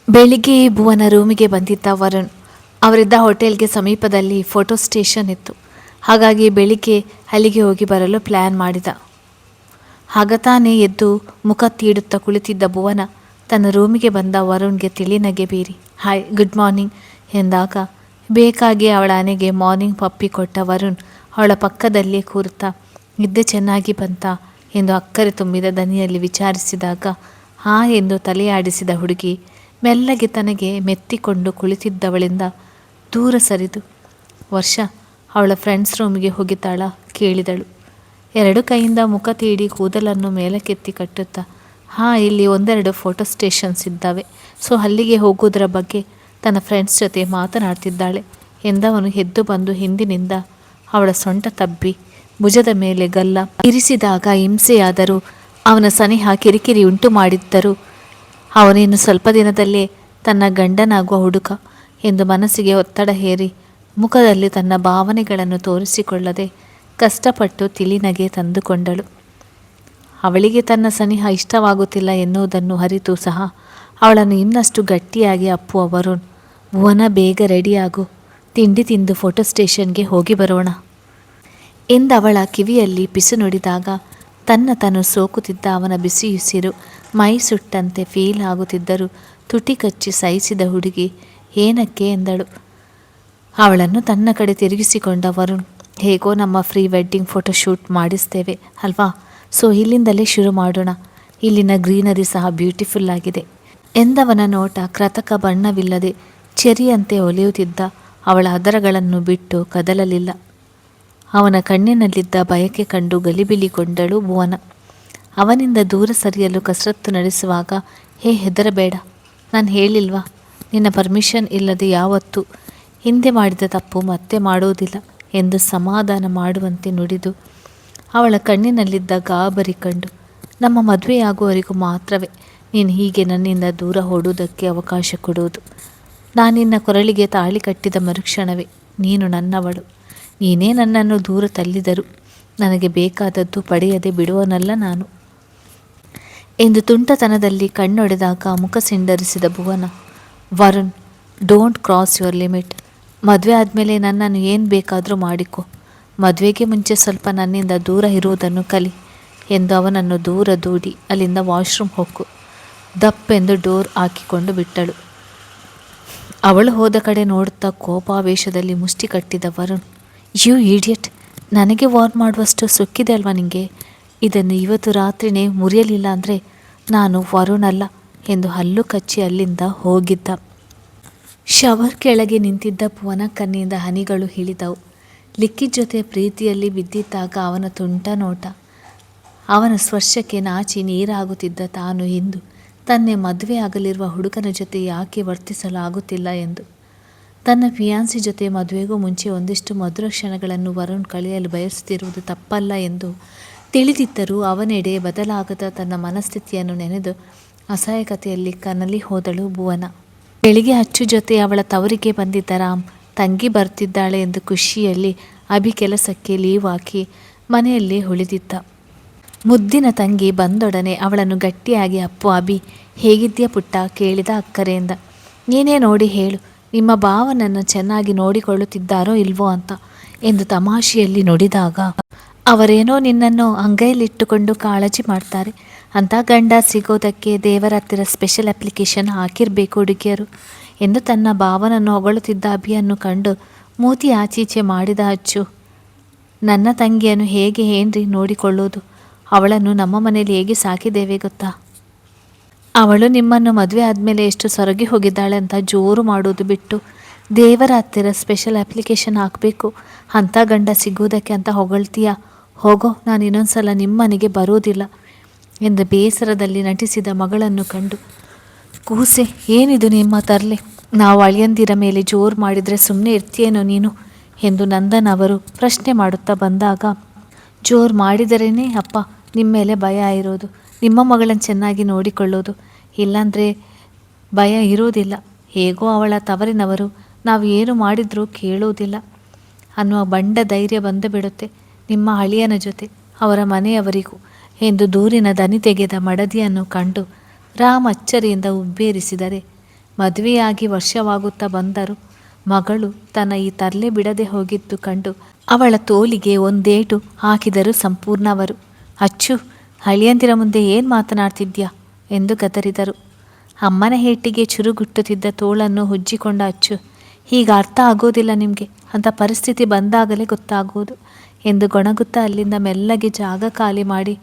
ಬೆಳಿಗ್ಗೆ ಭುವನ ರೂಮಿಗೆ ಬಂದಿದ್ದ ವರುಣ್. ಅವರಿದ್ದ ಹೋಟೆಲ್ಗೆ ಸಮೀಪದಲ್ಲಿ ಫೋಟೋ ಸ್ಟೇಷನ್ ಇತ್ತು. ಹಾಗಾಗಿ ಬೆಳಿಗ್ಗೆ ಅಲ್ಲಿಗೆ ಹೋಗಿ ಬರಲು ಪ್ಲ್ಯಾನ್ ಮಾಡಿದ. ಆಗ ತಾನೇ ಎದ್ದು ಮುಖ ತೀಡುತ್ತಾ ಕುಳಿತಿದ್ದ ಭುವನ ತನ್ನ ರೂಮಿಗೆ ಬಂದ ವರುಣ್ಗೆ ತಿಳಿನಗೆ ಬೀರಿ ಹಾಯ್ ಗುಡ್ ಮಾರ್ನಿಂಗ್ ಎಂದಾಗ ಬೇಕಾಗಿ ಅವಳ ಆನೆಗೆ ಮಾರ್ನಿಂಗ್ ಪಪ್ಪಿ ಕೊಟ್ಟ ವರುಣ್ ಅವಳ ಪಕ್ಕದಲ್ಲೇ ಕೂರುತ್ತಾ ನಿದ್ದೆ ಚೆನ್ನಾಗಿ ಬಂತಾ ಎಂದು ಅಕ್ಕರೆ ತುಂಬಿದ ದನಿಯಲ್ಲಿ ವಿಚಾರಿಸಿದಾಗ ಹಾ ಎಂದು ತಲೆಯಾಡಿಸಿದ ಹುಡುಗಿ ಮೆಲ್ಲಗೆ ತನಗೆ ಮೆತ್ತಿಕೊಂಡು ಕುಳಿತಿದ್ದವಳಿಂದ ದೂರ ಸರಿದು ವರ್ಷ ಅವಳ ಫ್ರೆಂಡ್ಸ್ ರೂಮಿಗೆ ಹೋಗಿದ್ದಾಳ ಕೇಳಿದಳು. ಎರಡು ಕೈಯಿಂದ ಮುಖ ತೀಡಿ ಕೂದಲನ್ನು ಮೇಲಕ್ಕೆತ್ತಿ ಕಟ್ಟುತ್ತಾ ಇಲ್ಲಿ ಒಂದೆರಡು ಫೋಟೋ ಸ್ಟೇಷನ್ಸ್ ಇದ್ದಾವೆ, ಸೊ ಅಲ್ಲಿಗೆ ಹೋಗೋದರ ಬಗ್ಗೆ ತನ್ನ ಫ್ರೆಂಡ್ಸ್ ಜೊತೆ ಮಾತನಾಡ್ತಿದ್ದಾಳೆ ಎಂದವನು ಎದ್ದು ಬಂದು ಹಿಂದಿನಿಂದ ಅವಳ ಸೊಂಟ ತಬ್ಬಿ ಭುಜದ ಮೇಲೆ ಗಲ್ಲ ಇರಿಸಿದಾಗ ಹಿಂಸೆಯಾದರೂ ಅವನ ಸನಿಹ ಕಿರಿಕಿರಿ ಉಂಟು ಮಾಡಿದ್ದರೂ ಅವನೇನು ಸ್ವಲ್ಪ ದಿನದಲ್ಲೇ ತನ್ನ ಗಂಡನಾಗುವ ಹುಡುಗ ಎಂದು ಮನಸ್ಸಿಗೆ ಒತ್ತಡ ಹೇರಿ ಮುಖದಲ್ಲಿ ತನ್ನ ಭಾವನೆಗಳನ್ನು ತೋರಿಸಿಕೊಳ್ಳದೆ ಕಷ್ಟಪಟ್ಟು ತಿಳಿನಗೆ ತಂದುಕೊಂಡಳು. ಅವಳಿಗೆ ತನ್ನ ಸನಿಹ ಇಷ್ಟವಾಗುತ್ತಿಲ್ಲ ಎನ್ನುವುದನ್ನು ಅರಿತು ಸಹ ಅವಳನ್ನು ಇನ್ನಷ್ಟು ಗಟ್ಟಿಯಾಗಿ ಅಪ್ಪುವ ವರುಣ್, ಭುವನ ಬೇಗ ರೆಡಿಯಾಗು, ತಿಂಡಿ ತಿಂದು ಫೋಟೋ ಸ್ಟೇಷನ್ಗೆ ಹೋಗಿ ಬರೋಣ ಎಂದವಳ ಕಿವಿಯಲ್ಲಿ ಪಿಸು ನುಡಿದಾಗ ತನ್ನ ಸೋಕುತ್ತಿದ್ದ ಅವನ ಬಿಸಿಯುಸಿರು ಮೈ ಸುಟ್ಟಂತೆ ಫೀಲ್ ಆಗುತ್ತಿದ್ದರೂ ತುಟಿ ಕಚ್ಚಿ ಸಹಿಸಿದ ಹುಡುಗಿ ಏನಕ್ಕೆ ಎಂದಳು. ಅವಳನ್ನು ತನ್ನ ಕಡೆ ತಿರುಗಿಸಿಕೊಂಡ ವರುಣ್, ಹೇಗೋ ನಮ್ಮ ಪ್ರೀ ವೆಡ್ಡಿಂಗ್ ಫೋಟೋ ಶೂಟ್ ಮಾಡಿಸ್ತೇವೆ ಅಲ್ವಾ, ಸೊ ಇಲ್ಲಿಂದಲೇ ಶುರು ಮಾಡೋಣ, ಇಲ್ಲಿನ ಗ್ರೀನರಿ ಸಹ ಬ್ಯೂಟಿಫುಲ್ ಆಗಿದೆ ಎಂದವನ ನೋಟ ಕೃತಕ ಬಣ್ಣವಿಲ್ಲದೆ ಚೆರಿಯಂತೆ ಒಲೆಯುತ್ತಿದ್ದ ಅವಳ ಅದರಗಳನ್ನು ಬಿಟ್ಟು ಕದಲಲಿಲ್ಲ. ಅವನ ಕಣ್ಣಿನಲ್ಲಿದ್ದ ಬಯಕೆ ಕಂಡು ಗಲಿಬಿಲಿಗೊಂಡಳು ಭುವನ. ಅವನಿಂದ ದೂರ ಸರಿಯಲು ಕಸರತ್ತು ನಡೆಸುವಾಗ ಹೆದರಬೇಡ, ನಾನು ಹೇಳಿಲ್ವಾ ನಿನ್ನ ಪರ್ಮಿಷನ್ ಇಲ್ಲದೆ ಯಾವತ್ತೂ ಹಿಂದೆ ಮಾಡಿದ ತಪ್ಪು ಮತ್ತೆ ಮಾಡುವುದಿಲ್ಲ ಎಂದು ಸಮಾಧಾನ ಮಾಡುವಂತೆ ನುಡಿದು ಅವಳ ಕಣ್ಣಿನಲ್ಲಿದ್ದ ಗಾಬರಿ ಕಂಡು ನಮ್ಮ ಮದುವೆಯಾಗುವವರೆಗೂ ಮಾತ್ರವೇ ನೀನು ಹೀಗೆ ನನ್ನಿಂದ ದೂರ ಓಡುವುದಕ್ಕೆ ಅವಕಾಶ ಕೊಡುವುದು. ನಾನಿನ್ನ ಕೊರಳಿಗೆ ತಾಳಿ ಕಟ್ಟಿದ ಮರುಕ್ಷಣವೇ ನೀನು ನನ್ನವಳು. ನೀನೇ ನನ್ನನ್ನು ದೂರ ತಳ್ಳಿದರು ನನಗೆ ಬೇಕಾದದ್ದು ಪಡೆಯದೆ ಬಿಡುವನಲ್ಲ ನಾನು ಎಂದು ತುಂಟತನದಲ್ಲಿ ಕಣ್ಣೊಡೆದಾಗ ಮುಖ ಸಿಂಡರಿಸಿದ ಭುವನ. Varun, don't cross your limit. ಮದುವೆ ಆದಮೇಲೆ ನನ್ನನ್ನು ಏನು ಬೇಕಾದರೂ ಮಾಡಿಕೊ, ಮದುವೆಗೆ ಮುಂಚೆ ಸ್ವಲ್ಪ ನನ್ನಿಂದ ದೂರ ಇರುವುದನ್ನು ಕಲಿ ಎಂದು ಅವನನ್ನು ದೂರ ದೂಡಿ ಅಲ್ಲಿಂದ ವಾಶ್ರೂಮ್ ಹೊಕ್ಕು ದಪ್ಪೆಂದು ಡೋರ್ ಹಾಕಿಕೊಂಡು ಬಿಟ್ಟಳು. ಅವಳು ಹೋದ ಕಡೆ ನೋಡುತ್ತಾ ಕೋಪಾವೇಶದಲ್ಲಿ ಮುಷ್ಟಿ ಕಟ್ಟಿದ ವರುಣ್, ಯು ಈಡಿಯಟ್, ನನಗೆ ವಾರ್ನ್ ಮಾಡುವಷ್ಟು ಸೊಕ್ಕಿದೆ ಅಲ್ವಾ ನಿನಗೆ, ಇದನ್ನು ಇವತ್ತು ರಾತ್ರಿನೇ ಮುರಿಯಲಿಲ್ಲ ಅಂದರೆ ನಾನು ವರುಣ್ ಅಲ್ಲ ಎಂದು ಹಲ್ಲು ಕಚ್ಚಿ ಅಲ್ಲಿಂದ ಹೋಗಿದ್ದ. ಶವರ್ ಕೆಳಗೆ ನಿಂತಿದ್ದ ಭುವನ ಕಣ್ಣಿಂದ ಹನಿಗಳು ಇಳಿದವು. ಲಿಕ್ಕಿದ ಜೊತೆ ಪ್ರೀತಿಯಲ್ಲಿ ಬಿದ್ದಿದ್ದಾಗ ಅವನ ತುಂಟ ನೋಟ, ಅವನ ಸ್ಪರ್ಶಕ್ಕೆ ನಾಚಿ ನೀರಾಗುತ್ತಿದ್ದ ತಾನು ಇಂದು ತನ್ನೆ ಮದುವೆ ಆಗಲಿರುವ ಹುಡುಗನ ಜೊತೆ ಯಾಕೆ ವರ್ತಿಸಲಾಗುತ್ತಿಲ್ಲ ಎಂದು. ತನ್ನ ಫಿಯಾನ್ಸಿ ಜೊತೆ ಮದುವೆಗೂ ಮುಂಚೆ ಒಂದಿಷ್ಟು ಮಧುರ ಕ್ಷಣಗಳನ್ನು ವರುಣ್ ಕಳೆಯಲು ಬಯಸುತ್ತಿರುವುದು ತಪ್ಪಲ್ಲ ಎಂದು ತಿಳಿದಿದ್ದರೂ ಅವನೆಡೆ ಬದಲಾಗದ ತನ್ನ ಮನಸ್ಥಿತಿಯನ್ನು ನೆನೆದು ಅಸಹಾಯಕತೆಯಲ್ಲಿ ಕನಲಿ ಹೋದಳು ಭುವನ. ಬೆಳಿಗ್ಗೆ ಅಚ್ಚು ಜೊತೆ ಅವಳ ತವರಿಗೆ ಬಂದಿದ್ದ ರಾಮ್ ತಂಗಿ ಬರ್ತಿದ್ದಾಳೆ ಎಂದು ಖುಷಿಯಲ್ಲಿ ಅಭಿ ಕೆಲಸಕ್ಕೆ ಲೀವ್ ಹಾಕಿ ಮನೆಯಲ್ಲೇ ಉಳಿದಿದ್ದ. ಮುದ್ದಿನ ತಂಗಿ ಬಂದೊಡನೆ ಅವಳನ್ನು ಗಟ್ಟಿಯಾಗಿ ಅಪ್ಪು ಅಭಿ ಹೇಗಿದ್ದೀಯ ಪುಟ್ಟ ಕೇಳಿದ ಅಕ್ಕರೆಯಿಂದ. ನೀನೇ ನೋಡಿ ಹೇಳು, ನಿಮ್ಮ ಭಾವನನ್ನು ಚೆನ್ನಾಗಿ ನೋಡಿಕೊಳ್ಳುತ್ತಿದ್ದಾರೋ ಇಲ್ವೋ ಅಂತ ಎಂದು ತಮಾಷೆಯಲ್ಲಿ ನುಡಿದಾಗ, ಅವರೇನೋ ನಿನ್ನನ್ನು ಅಂಗೈಲಿಟ್ಟುಕೊಂಡು ಕಾಳಜಿ ಮಾಡ್ತಾರೆ ಅಂತ ಗಂಡ ಸಿಗೋದಕ್ಕೆ ದೇವರ ಹತ್ತಿರ ಸ್ಪೆಷಲ್ ಅಪ್ಲಿಕೇಶನ್ ಹಾಕಿರಬೇಕು ಹುಡುಗಿಯರು ಎಂದು ತನ್ನ ಭಾವನನ್ನು ಹೊಗಳುತ್ತಿದ್ದ ಅಭಿಯನ್ನು ಕಂಡು ಮೂತಿ ಆಚೀಚೆ ಮಾಡಿದ ಅಚ್ಚು, ನನ್ನ ತಂಗಿಯನ್ನು ಹೇಗೆ ಏನ್ರಿ ನೋಡಿಕೊಳ್ಳೋದು, ಅವಳನ್ನು ನಮ್ಮ ಮನೇಲಿ ಹೇಗೆ ಸಾಕಿದ್ದೇವೆ ಗೊತ್ತಾ, ಅವಳು ನಿಮ್ಮನ್ನು ಮದುವೆ ಆದಮೇಲೆ ಎಷ್ಟು ಸೊರಗಿ ಹೋಗಿದ್ದಾಳೆ ಅಂತ ಜೋರು ಮಾಡೋದು ಬಿಟ್ಟು ದೇವರ ಹತ್ತಿರ ಸ್ಪೆಷಲ್ ಅಪ್ಲಿಕೇಶನ್ ಹಾಕಬೇಕು ಅಂಥ ಗಂಡ ಸಿಗೋದಕ್ಕೆ ಅಂತ ಹೊಗಳ್ತೀಯ, ಹೋಗೋ, ನಾನು ಇನ್ನೊಂದ್ಸಲ ನಿಮ್ಮ ಮನೆಗೆ ಬರೋದಿಲ್ಲ ಎಂದು ಬೇಸರದಲ್ಲಿ ನಟಿಸಿದ ಮಗಳನ್ನು ಕಂಡು, ಕೂಸೆ ಏನಿದು ನಿಮ್ಮ ತರಲೆ, ನಾವು ಅಳಿಯಂದಿರ ಮೇಲೆ ಜೋರು ಮಾಡಿದರೆ ಸುಮ್ಮನೆ ಇರ್ತೀಯೇನೋ ನೀನು ಎಂದು ನಂದನ್ ಅವರು ಪ್ರಶ್ನೆ ಮಾಡುತ್ತಾ ಬಂದಾಗ, ಜೋರು ಮಾಡಿದರೇನೇ ಅಪ್ಪ ನಿಮ್ಮ ಮೇಲೆ ಭಯ ಇರೋದು, ನಿಮ್ಮ ಮಗಳನ್ನು ಚೆನ್ನಾಗಿ ನೋಡಿಕೊಳ್ಳೋದು, ಇಲ್ಲಾಂದರೆ ಭಯ ಇರೋದಿಲ್ಲ, ಹೇಗೋ ಅವಳ ತವರಿನವರು ನಾವು ಏನು ಮಾಡಿದರೂ ಕೇಳೋದಿಲ್ಲ ಅನ್ನುವ ಬಂಡ ಧೈರ್ಯ ಬಂದು ಬಿಡುತ್ತೆ ನಿಮ್ಮ ಅಳಿಯನ ಜೊತೆ ಅವರ ಮನೆಯವರಿಗೂ ಎಂದು ದೂರಿನ ದನಿ ತೆಗೆದ ಮಡದಿಯನ್ನು ಕಂಡು ರಾಮ್ ಅಚ್ಚರಿಯಿಂದ ಉಬ್ಬೇರಿಸಿದರೆ ಮದುವೆಯಾಗಿ ವರ್ಷವಾಗುತ್ತಾ ಬಂದರೂ ಮಗಳು ತನ್ನ ಈ ತರಲೆ ಬಿಡದೆ ಹೋಗಿದ್ದು ಕಂಡು ಅವಳ ತೋಳಿಗೆ ಒಂದೇಟು ಹಾಕಿದರು ಸಂಪೂರ್ಣವರು. ಅಚ್ಚು, ಅಳಿಯಂದಿರ ಮುಂದೆ ಏನು ಮಾತನಾಡ್ತಿದ್ಯಾ ಎಂದು ಗದರಿದರು. ಅಮ್ಮನ ಹೇಟಿಗೆ ಚುರುಗುಟ್ಟುತ್ತಿದ್ದ ತೋಳನ್ನು ಉಜ್ಜಿಕೊಂಡ ಅಚ್ಚು, ಈಗ ಅರ್ಥ ಆಗೋದಿಲ್ಲ ನಿಮಗೆ, ಅಂಥ ಪರಿಸ್ಥಿತಿ ಬಂದಾಗಲೇ ಗೊತ್ತಾಗೋದು ಎಂದು ಗೊಣಗುತ್ತಾ ಅಲ್ಲಿಂದ ಮೆಲ್ಲಗೆ ಜಾಗ ಖಾಲಿ ಮಾಡಿ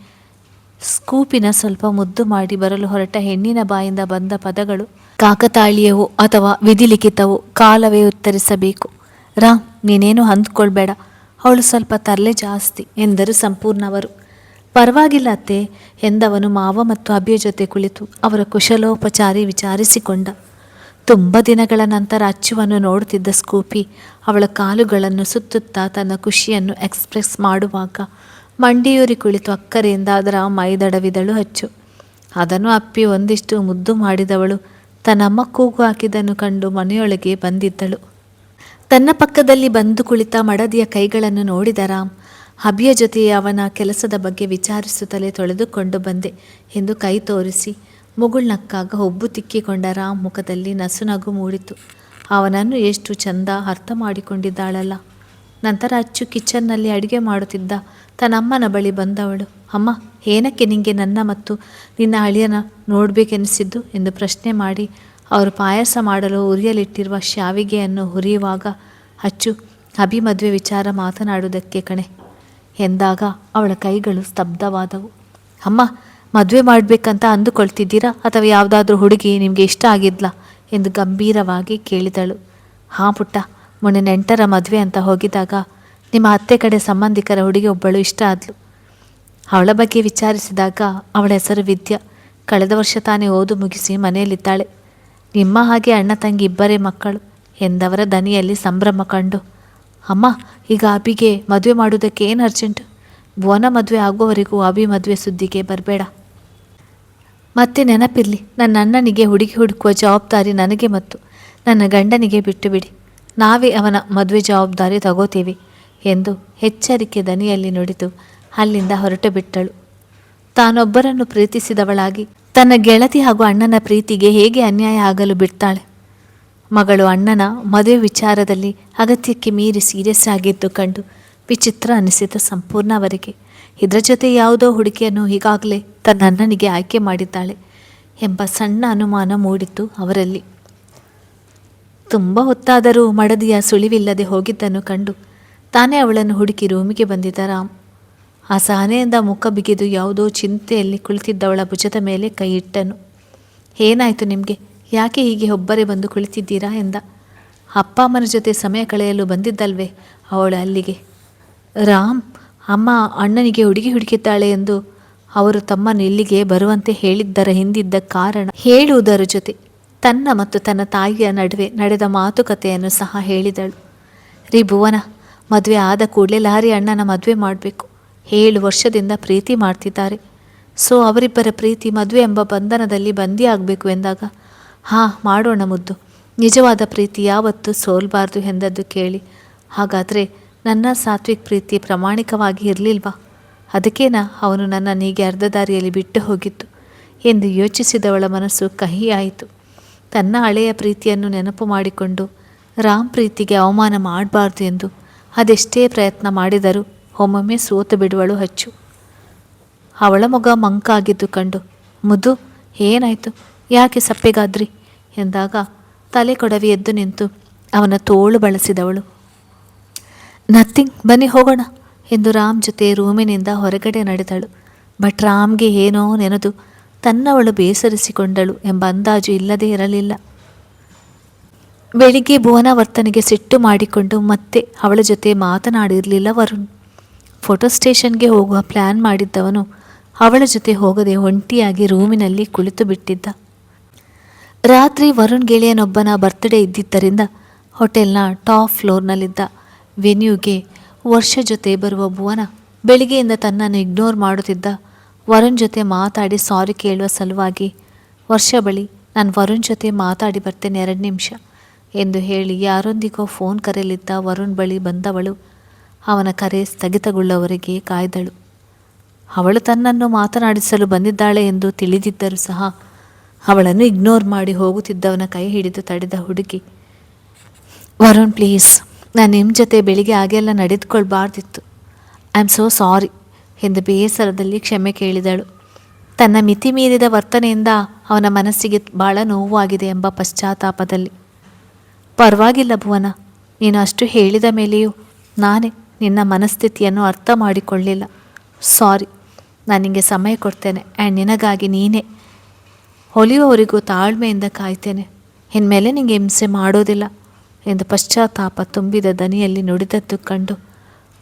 ಸ್ಕೂಪಿನ ಸ್ವಲ್ಪ ಮುದ್ದು ಮಾಡಿ ಬರಲು ಹೊರಟ ಹೆಣ್ಣಿನ ಬಾಯಿಂದ ಬಂದ ಪದಗಳು ಕಾಕತಾಳೀಯವೋ ಅಥವಾ ವಿಧಿಲಿಖಿತವೋ ಕಾಲವೇ ಉತ್ತರಿಸಬೇಕು. ರಾಮ್, ನೀನೇನು ಅಂದ್ಕೊಳ್ಬೇಡ, ಅವಳು ಸ್ವಲ್ಪ ತರಲೆ ಜಾಸ್ತಿ ಎಂದರು ಸಂಪೂರ್ಣವರು. ಪರವಾಗಿಲ್ಲ ಅತ್ತೆ ಎಂದವನು ಮಾವ ಮತ್ತು ಅಭಿಯ ಜೊತೆ ಕುಳಿತು ಅವರ ಕುಶಲೋಪಚಾರಿ ವಿಚಾರಿಸಿಕೊಂಡ. ತುಂಬ ದಿನಗಳ ನಂತರ ಅಚ್ಚುವನ್ನು ನೋಡುತ್ತಿದ್ದ ಸ್ಕೂಪಿ ಅವಳ ಕಾಲುಗಳನ್ನು ಸುತ್ತುತ್ತಾ ತನ್ನ ಖುಷಿಯನ್ನು ಎಕ್ಸ್ಪ್ರೆಸ್ ಮಾಡುವಾಗ ಮಂಡಿಯೂರಿ ಕುಳಿತು ಅಕ್ಕರೆಯಿಂದ ಅದರ ಮೈದಡವಿದಳು ಅಚ್ಚು. ಅದನ್ನು ಅಪ್ಪಿ ಒಂದಿಷ್ಟು ಮುದ್ದು ಮಾಡಿದವಳು ತನ್ನಮ್ಮ ಕೂಗು ಹಾಕಿದ್ದನ್ನು ಕಂಡು ಮನೆಯೊಳಗೆ ಬಂದಿದ್ದಳು. ತನ್ನ ಪಕ್ಕದಲ್ಲಿ ಬಂದು ಕುಳಿತ ಮಡದಿಯ ಕೈಗಳನ್ನು ನೋಡಿದ ರಾಮ್, ಅಭಿಯ ಜೊತೆಯೇ ಅವನ ಕೆಲಸದ ಬಗ್ಗೆ ವಿಚಾರಿಸುತ್ತಲೇ ತೊಳೆದುಕೊಂಡು ಬಂದೆ ಎಂದು ಕೈ ತೋರಿಸಿ ಮುಗುಳ್ನಕ್ಕಾಗ ಒಬ್ಬು ತಿಕ್ಕಿಕೊಂಡ ರಾಮ್ ಮುಖದಲ್ಲಿ ನಸುನಗು ಮೂಡಿತು. ಅವನನ್ನು ಎಷ್ಟು ಚಂದ ಅರ್ಥ ಮಾಡಿಕೊಂಡಿದ್ದಾಳಲ್ಲ. ನಂತರ ಅಚ್ಚು ಕಿಚನ್ನಲ್ಲಿ ಅಡುಗೆ ಮಾಡುತ್ತಿದ್ದ ತನ್ನಮ್ಮನ ಬಳಿ ಬಂದವಳು, ಅಮ್ಮ, ಏನಕ್ಕೆ ನಿಂಗೆ ನನ್ನ ಮತ್ತು ನಿನ್ನ ಅಳಿಯನ ನೋಡಬೇಕೆನಿಸಿದ್ದು ಎಂದು ಪ್ರಶ್ನೆ ಮಾಡಿ ಅವರು ಪಾಯಸ ಮಾಡಲು ಉರಿಯಲಿಟ್ಟಿರುವ ಶಾವಿಗೆಯನ್ನು ಹುರಿಯುವಾಗ ಅಚ್ಚು, ಅಭಿ ಮದುವೆ ವಿಚಾರ ಮಾತನಾಡುವುದಕ್ಕೆ ಕಣೆ ಎಂದಾಗ ಅವಳ ಕೈಗಳು ಸ್ತಬ್ಧವಾದವು. ಅಮ್ಮ, ಮದುವೆ ಮಾಡಬೇಕಂತ ಅಂದುಕೊಳ್ತಿದ್ದೀರಾ ಅಥವಾ ಯಾವುದಾದ್ರೂ ಹುಡುಗಿ ನಿಮಗೆ ಇಷ್ಟ ಆಗಿದ್ಲಾ ಎಂದು ಗಂಭೀರವಾಗಿ ಕೇಳಿದಳು. ಹಾಂ ಪುಟ್ಟ, ಮೊನ್ನೆ ನೆಂಟರ ಮದುವೆ ಅಂತ ಹೋಗಿದಾಗ ನಿಮ್ಮ ಅತ್ತೆ ಕಡೆ ಸಂಬಂಧಿಕರ ಹುಡುಗಿ ಒಬ್ಬಳು ಇಷ್ಟ ಆದ್ಲು. ಅವಳ ಬಗ್ಗೆ ವಿಚಾರಿಸಿದಾಗ ಅವಳ ಹೆಸರು ವಿದ್ಯಾ. ಕಳೆದ ವರ್ಷ ತಾನೇ ಓದು ಮುಗಿಸಿ ಮನೆಯಲ್ಲಿದ್ದಾಳೆ. ನಿಮ್ಮ ಹಾಗೆ ಅಣ್ಣ ತಂಗಿ ಇಬ್ಬರೇ ಮಕ್ಕಳು ಎಂದವರ ದನಿಯಲ್ಲಿ ಸಂಭ್ರಮ ಕಂಡು, ಅಮ್ಮ, ಈಗ ಅಭಿಗೆ ಮದುವೆ ಮಾಡುವುದಕ್ಕೆ ಏನು ಅರ್ಜೆಂಟು? ಭುವನ ಮದುವೆ ಆಗುವವರೆಗೂ ಅಭಿ ಮದುವೆ ಸುದ್ದಿಗೆ ಬರಬೇಡ. ಮತ್ತೆ ನೆನಪಿರಲಿ, ನನ್ನ ಅಣ್ಣನಿಗೆ ಹುಡುಗಿ ಹುಡುಕುವ ಜವಾಬ್ದಾರಿ ನನಗೆ ಮತ್ತು ನನ್ನ ಗಂಡನಿಗೆ ಬಿಟ್ಟು ಬಿಡಿ. ನಾವೇ ಅವನ ಮದುವೆ ಜವಾಬ್ದಾರಿ ತಗೋತೀವಿ ಎಂದು ಎಚ್ಚರಿಕೆ ದನಿಯಲ್ಲಿ ನುಡಿದು ಅಲ್ಲಿಂದ ಹೊರಟು ಬಿಟ್ಟಳು. ತಾನೊಬ್ಬರನ್ನು ಪ್ರೀತಿಸಿದವಳಾಗಿ ತನ್ನ ಗೆಳತಿ ಹಾಗೂ ಅಣ್ಣನ ಪ್ರೀತಿಗೆ ಹೇಗೆ ಅನ್ಯಾಯ ಆಗಲು ಬಿಡ್ತಾಳೆ? ಮಗಳು ಅಣ್ಣನ ಮದುವೆ ವಿಚಾರದಲ್ಲಿ ಅಗತ್ಯಕ್ಕೆ ಮೀರಿ ಸೀರಿಯಸ್ ಆಗಿದ್ದು ಕಂಡು ವಿಚಿತ್ರ ಅನಿಸಿದ ಸಂಪೂರ್ಣ ಅವರಿಗೆ. ಇದರ ಜೊತೆ ಯಾವುದೋ ಹುಡುಗಿಯನ್ನು ಈಗಾಗಲೇ ತನ್ನ ಅಣ್ಣನಿಗೆ ಆಯ್ಕೆ ಮಾಡಿದ್ದಾಳೆ ಎಂಬ ಸಣ್ಣ ಅನುಮಾನ ಮೂಡಿತ್ತು ಅವರಲ್ಲಿ. ತುಂಬ ಹೊತ್ತಾದರೂ ಮಡದಿಯ ಸುಳಿವಿಲ್ಲದೆ ಹೋಗಿದ್ದನ್ನು ಕಂಡು ತಾನೇ ಅವಳನ್ನು ಹುಡುಕಿ ರೂಮಿಗೆ ಬಂದಿದ್ದ ರಾಮ್ ಆ ಸಹನೆಯಿಂದ ಮುಖ ಬಿಗಿದು ಯಾವುದೋ ಚಿಂತೆಯಲ್ಲಿ ಕುಳಿತಿದ್ದವಳ ಭುಜದ ಮೇಲೆ ಕೈ ಇಟ್ಟನು. ಏನಾಯಿತು ನಿಮಗೆ? ಯಾಕೆ ಹೀಗೆ ಒಬ್ಬರೇ ಬಂದು ಕುಳಿತಿದ್ದೀರಾ ಎಂದ. ಅಪ್ಪ ಅಮ್ಮನ ಜೊತೆ ಸಮಯ ಕಳೆಯಲು ಬಂದಿದ್ದಲ್ವೇ ಅವಳು ಅಲ್ಲಿಗೆ. ರಾಮ್, ಅಮ್ಮ ಅಣ್ಣನಿಗೆ ಹುಡುಗಿ ಹುಡುಕಿದ್ದಾಳೆ ಎಂದು ಅವರು ತಮ್ಮನ್ನು ಇಲ್ಲಿಗೆ ಬರುವಂತೆ ಹೇಳಿದ್ದರ ಹಿಂದಿದ್ದ ಕಾರಣ ಹೇಳುವುದರ ಜೊತೆ ತನ್ನ ಮತ್ತು ತನ್ನ ತಾಯಿಯ ನಡುವೆ ನಡೆದ ಮಾತುಕತೆಯನ್ನು ಸಹ ಹೇಳಿದಳು. ರೀ ಭುವನ, ಮದುವೆ ಆದ ಕೂಡಲೇ ಲಾರಿ ಅಣ್ಣನ ಮದುವೆ ಮಾಡಬೇಕು. 7 ವರ್ಷದಿಂದ ಪ್ರೀತಿ ಮಾಡ್ತಿದ್ದಾರೆ. ಸೊ ಅವರಿಬ್ಬರ ಪ್ರೀತಿ ಮದುವೆ ಎಂಬ ಬಂಧನದಲ್ಲಿ ಬಂದಿಯಾಗಬೇಕು ಎಂದಾಗ, ಹಾಂ ಮಾಡೋಣ ಮುದ್ದು, ನಿಜವಾದ ಪ್ರೀತಿ ಯಾವತ್ತೂ ಸೋಲ್ಬಾರ್ದು ಎಂದದ್ದು ಕೇಳಿ, ಹಾಗಾದರೆ ನನ್ನ ಸಾತ್ವಿಕ್ ಪ್ರೀತಿ ಪ್ರಾಮಾಣಿಕವಾಗಿ ಇರಲಿಲ್ವಾ? ಅದಕ್ಕೇನಾ ಅವನು ನನ್ನನ್ನೀಗೆ ಅರ್ಧ ದಾರಿಯಲ್ಲಿ ಬಿಟ್ಟು ಹೋಗಿತ್ತು ಎಂದು ಯೋಚಿಸಿದವಳ ಮನಸ್ಸು ಕಹಿಯಾಯಿತು. ತನ್ನ ಹಳೆಯ ಪ್ರೀತಿಯನ್ನು ನೆನಪು ಮಾಡಿಕೊಂಡು ರಾಮ್ ಪ್ರೀತಿಗೆ ಅವಮಾನ ಮಾಡಬಾರ್ದು ಎಂದು ಅದೆಷ್ಟೇ ಪ್ರಯತ್ನ ಮಾಡಿದರೂ ಒಮ್ಮೊಮ್ಮೆ ಸೋತು ಬಿಡುವಳು ಅಚ್ಚು. ಅವಳ ಮೊಗ ಮಂಕಾಗಿದ್ದು ಕಂಡು, ಮುದ್ದು ಏನಾಯಿತು, ಯಾಕೆ ಸಪ್ಪೆಗಾದ್ರಿ ಎಂದಾಗ ತಲೆ ಕೊಡವಿ ಎದ್ದು ನಿಂತು ಅವನ ತೋಳು ಬಳಸಿದವಳು. ನಥಿಂಗ್, ಬನ್ನಿ ಹೋಗೋಣ ಎಂದು ರಾಮ್ ಜೊತೆ ರೂಮಿನಿಂದ ಹೊರಗಡೆ ನಡೆದಳು. ಬಟ್ ರಾಮ್ಗೆ ಏನೋ ನೆನೆದು ತನ್ನವಳು ಬೇಸರಿಸಿಕೊಂಡಳು ಎಂಬ ಅಂದಾಜು ಇಲ್ಲದೇ ಇರಲಿಲ್ಲ. ಬೆಳಿಗ್ಗೆ ಭುವನ ವರ್ತನೆಗೆ ಸಿಟ್ಟು ಮಾಡಿಕೊಂಡು ಮತ್ತೆ ಅವಳ ಜೊತೆ ಮಾತನಾಡಿರಲಿಲ್ಲ ವರುಣ್. ಫೋಟೋ ಸ್ಟೇಷನ್ಗೆ ಹೋಗುವ ಪ್ಲ್ಯಾನ್ ಮಾಡಿದ್ದವನು ಅವಳ ಜೊತೆ ಹೋಗದೆ ಒಂಟಿಯಾಗಿ ರೂಮಿನಲ್ಲಿ ಕುಳಿತು ಬಿಟ್ಟಿದ್ದ. ರಾತ್ರಿ ವರುಣ್ ಗೆಳೆಯನೊಬ್ಬನ ಬರ್ತ್ಡೇ ಇದ್ದಿದ್ದರಿಂದ ಹೋಟೆಲ್ನ ಟಾಪ್ ಫ್ಲೋರ್ನಲ್ಲಿದ್ದ ವೆನ್ಯೂಗೆ ವರ್ಷ ಜೊತೆ ಬರುವ ಭುವನ ಬೆಳಿಗ್ಗೆಯಿಂದ ತನ್ನನ್ನು ಇಗ್ನೋರ್ ಮಾಡುತ್ತಿದ್ದ ವರುಣ್ ಜೊತೆ ಮಾತಾಡಿ ಸಾರಿ ಕೇಳುವ ಸಲುವಾಗಿ ವರ್ಷ ಬಳಿ, ನಾನು ವರುಣ್ ಜೊತೆ ಮಾತಾಡಿ ಬರ್ತೇನೆ 2 ನಿಮಿಷ ಎಂದು ಹೇಳಿ ಯಾರೊಂದಿಗೋ ಫೋನ್ ಕರೆಯಲಿದ್ದ ವರುಣ್ ಬಳಿ ಬಂದವಳು ಅವನ ಕರೆ ಸ್ಥಗಿತಗೊಳ್ಳುವವರೆಗೆ ಕಾಯ್ದಳು. ಅವಳು ತನ್ನನ್ನು ಮಾತನಾಡಿಸಲು ಬಂದಿದ್ದಾಳೆ ಎಂದು ತಿಳಿದಿದ್ದರೂ ಸಹ ಅವಳನ್ನು ಇಗ್ನೋರ್ ಮಾಡಿ ಹೋಗುತ್ತಿದ್ದವನ ಕೈ ಹಿಡಿದು ತಡೆದ ಹುಡುಗಿ. ವರುಣ್ ಪ್ಲೀಸ್, ನಾನು ನಿಮ್ಮ ಜೊತೆ ಬೆಳಿಗ್ಗೆ ಹಾಗೆಲ್ಲ ನಡೆದುಕೊಳ್ಬಾರ್ದಿತ್ತು. ಐ ಆಮ್ ಸೋ ಸಾರಿ ಎಂದು ಬೇಸರದಲ್ಲಿ ಕ್ಷಮೆ ಕೇಳಿದಳು. ತನ್ನ ಮಿತಿ ಮೀರಿದ ವರ್ತನೆಯಿಂದ ಅವನ ಮನಸ್ಸಿಗೆ ಭಾಳ ನೋವಾಗಿದೆ ಎಂಬ ಪಶ್ಚಾತ್ತಾಪದಲ್ಲಿ. ಪರವಾಗಿಲ್ಲ ಭುವನ, ನೀನು ಅಷ್ಟು ಹೇಳಿದ ಮೇಲೆಯೂ ನಾನೇ ನಿನ್ನ ಮನಸ್ಥಿತಿಯನ್ನು ಅರ್ಥ ಮಾಡಿಕೊಳ್ಳಿಲ್ಲ. ಸಾರಿ. ನಾನು ನಿನಗೆ ಸಮಯ ಕೊಡ್ತೇನೆ ಆ್ಯಂಡ್ ನಿನಗಾಗಿ ನೀನೇ ಹೊಲಿಯುವವರೆಗೂ ತಾಳ್ಮೆಯಿಂದ ಕಾಯ್ತೇನೆ. ಇನ್ಮೇಲೆ ನಿನಗೆ ಹಿಂಸೆ ಮಾಡೋದಿಲ್ಲ ಎಂದು ಪಶ್ಚಾತ್ತಾಪ ತುಂಬಿದ ದನಿಯಲ್ಲಿ ನುಡಿದದ್ದು ಕಂಡು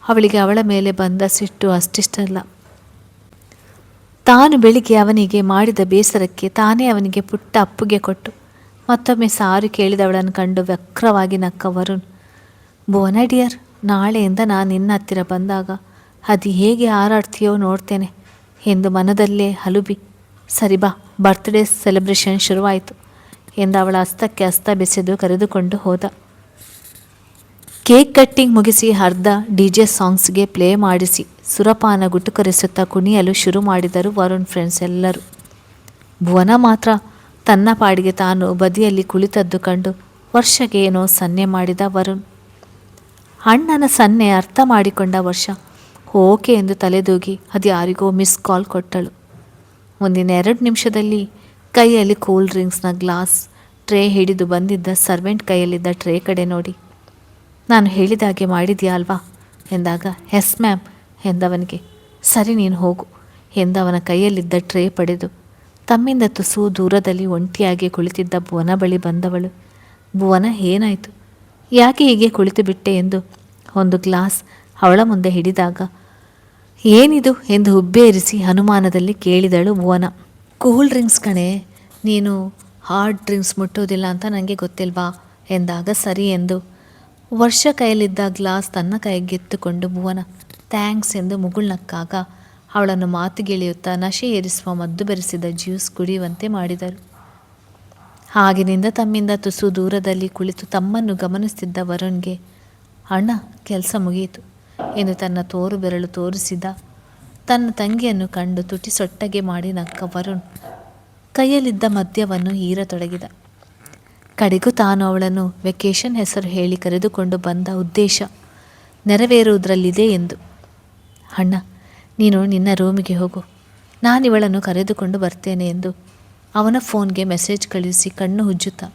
ಅವಳಿಗೆ ಅವಳ ಮೇಲೆ ಬಂದ ಸಿಟ್ಟು ಅಷ್ಟಿಷ್ಟಲ್ಲ. ತಾನು ಬೆಳಿಗ್ಗೆ ಅವನಿಗೆ ಮಾಡಿದ ಬೇಸರಕ್ಕೆ ತಾನೇ ಅವನಿಗೆ ಪುಟ್ಟ ಅಪ್ಪುಗೆ ಕೊಟ್ಟು ಮತ್ತೊಮ್ಮೆ ಸಾರಿ ಕೇಳಿದವಳನ್ನು ಕಂಡು ವಕ್ರವಾಗಿ ನಕ್ಕ ವರುಣ್. ಭುವನ ಡಿಯರ್, ನಾಳೆಯಿಂದ ನಾನು ನಿನ್ನ ಹತ್ತಿರ ಬಂದಾಗ ಅದು ಹೇಗೆ ಹಾರಾಡ್ತೀಯೋ ನೋಡ್ತೇನೆ ಎಂದು ಮನದಲ್ಲೇ ಹಲುಬಿ, ಸರಿ ಬಾ, ಬರ್ತ್ಡೇ ಸೆಲೆಬ್ರೇಷನ್ ಶುರುವಾಯಿತು ಎಂದು ಅವಳ ಹಸ್ತಕ್ಕೆ ಹಸ್ತ ಬೆಸೆದು ಕರೆದುಕೊಂಡು ಹೋದ. ಕೇಕ್ ಕಟ್ಟಿಂಗ್ ಮುಗಿಸಿ ಅರ್ಧ DJ ಸಾಂಗ್ಸ್ಗೆ ಪ್ಲೇ ಮಾಡಿಸಿ ಸುರಪಾನ ಗುಟುಕರಿಸುತ್ತಾ ಕುಣಿಯಲು ಶುರು ಮಾಡಿದರು ವರುಣ್ ಫ್ರೆಂಡ್ಸ್ ಎಲ್ಲರೂ. ಭುವನ ಮಾತ್ರ ತನ್ನ ಪಾಡಿಗೆ ತಾನು ಬದಿಯಲ್ಲಿ ಕುಳಿತದ್ದು ಕಂಡು ವರ್ಷಗೆ ಏನೋ ಸನ್ನೆ ಮಾಡಿದ ವರುಣ್. ಅಣ್ಣನ ಸನ್ನೆ ಅರ್ಥ ಮಾಡಿಕೊಂಡ ವರ್ಷ ಓಕೆ ಎಂದು ತಲೆದೂಗಿ ಅದು ಯಾರಿಗೋ ಮಿಸ್ ಕಾಲ್ ಕೊಟ್ಟಳು. ಮುಂದಿನ 2 ನಿಮಿಷದಲ್ಲಿ ಕೈಯಲ್ಲಿ ಕೂಲ್ ಡ್ರಿಂಕ್ಸ್ನ ಗ್ಲಾಸ್ ಟ್ರೇ ಹಿಡಿದು ಬಂದಿದ್ದ ಸರ್ವೆಂಟ್ ಕೈಯಲ್ಲಿದ್ದ ಟ್ರೇ ಕಡೆ ನೋಡಿ, ನಾನು ಹೇಳಿದಾಗೆ ಮಾಡಿದ್ಯಾ ಅಲ್ವಾ ಎಂದಾಗ ಎಸ್ ಮ್ಯಾಮ್ ಎಂದವನಿಗೆ. ಸರಿ ನೀನು ಹೋಗು ಎಂದವನ ಕೈಯಲ್ಲಿದ್ದ ಟ್ರೇ ಪಡೆದು ತಮ್ಮಿಂದ ತುಸು ದೂರದಲ್ಲಿ ಒಂಟಿಯಾಗಿ ಕುಳಿತಿದ್ದ ಭುವನ ಬಳಿ ಬಂದವಳು. ಭುವನ, ಏನಾಯಿತು, ಯಾಕೆ ಹೀಗೆ ಕುಳಿತು ಬಿಟ್ಟೆ ಎಂದು ಒಂದು ಗ್ಲಾಸ್ ಅವಳ ಮುಂದೆ ಹಿಡಿದಾಗ, ಏನಿದು ಎಂದು ಹುಬ್ಬೇರಿಸಿ ಅನುಮಾನದಲ್ಲಿ ಕೇಳಿದಳು ಭುವನ. ಕೂಲ್ ಡ್ರಿಂಕ್ಸ್ ಕಣೆ, ನೀನು ಹಾರ್ಡ್ ಡ್ರಿಂಕ್ಸ್ ಮುಟ್ಟೋದಿಲ್ಲ ಅಂತ ನನಗೆ ಗೊತ್ತಿಲ್ವಾ ಎಂದಾಗ ಸರಿ ಎಂದು ವರ್ಷ ಕೈಯಲ್ಲಿದ್ದ ಗ್ಲಾಸ್ ತನ್ನ ಕೈಗೆತ್ತುಕೊಂಡು ಭುವನ ಥ್ಯಾಂಕ್ಸ್ ಎಂದು ಮುಗುಳ್ನಕ್ಕಾಗ ಅವಳನ್ನು ಮಾತುಗೆಳೆಯುತ್ತಾ ನಶೆ ಏರಿಸುವ ಮದ್ದು ಬೆರೆಸಿದ ಜ್ಯೂಸ್ ಕುಡಿಯುವಂತೆ ಮಾಡಿದರು. ಆಗಿನಿಂದ ತಮ್ಮಿಂದ ತುಸು ದೂರದಲ್ಲಿ ಕುಳಿತು ತಮ್ಮನ್ನು ಗಮನಿಸುತ್ತಿದ್ದ ವರುಣ್ಗೆ, ಅಣ್ಣ ಕೆಲಸ ಮುಗಿಯಿತು ಎಂದು ತನ್ನ ತೋರು ಬೆರಳು ತೋರಿಸಿದ ತನ್ನ ತಂಗಿಯನ್ನು ಕಂಡು ತುಟಿ ಸೊಟ್ಟಗೆ ಮಾಡಿ ನಕ್ಕ ವರುಣ್ ಕೈಯಲ್ಲಿದ್ದ ಮದ್ಯವನ್ನು ಹೀರತೊಡಗಿದ. ಕಡೆಗೂ ತಾನು ಅವಳನ್ನು ವೆಕೇಷನ್ ಹೆಸರು ಹೇಳಿ ಕರೆದುಕೊಂಡು ಬಂದ ಉದ್ದೇಶ ನೆರವೇರುವುದರಲ್ಲಿದೆ ಎಂದು. ಅಣ್ಣ, ನೀನು ನಿನ್ನ ರೂಮಿಗೆ ಹೋಗು, ನಾನಿವಳನ್ನು ಕರೆದುಕೊಂಡು ಬರ್ತೇನೆ ಎಂದು ಅವನ ಫೋನ್ಗೆ ಮೆಸೇಜ್ ಕಳುಹಿಸಿ ಕಣ್ಣು ಉಜ್ಜುತ್ತಾ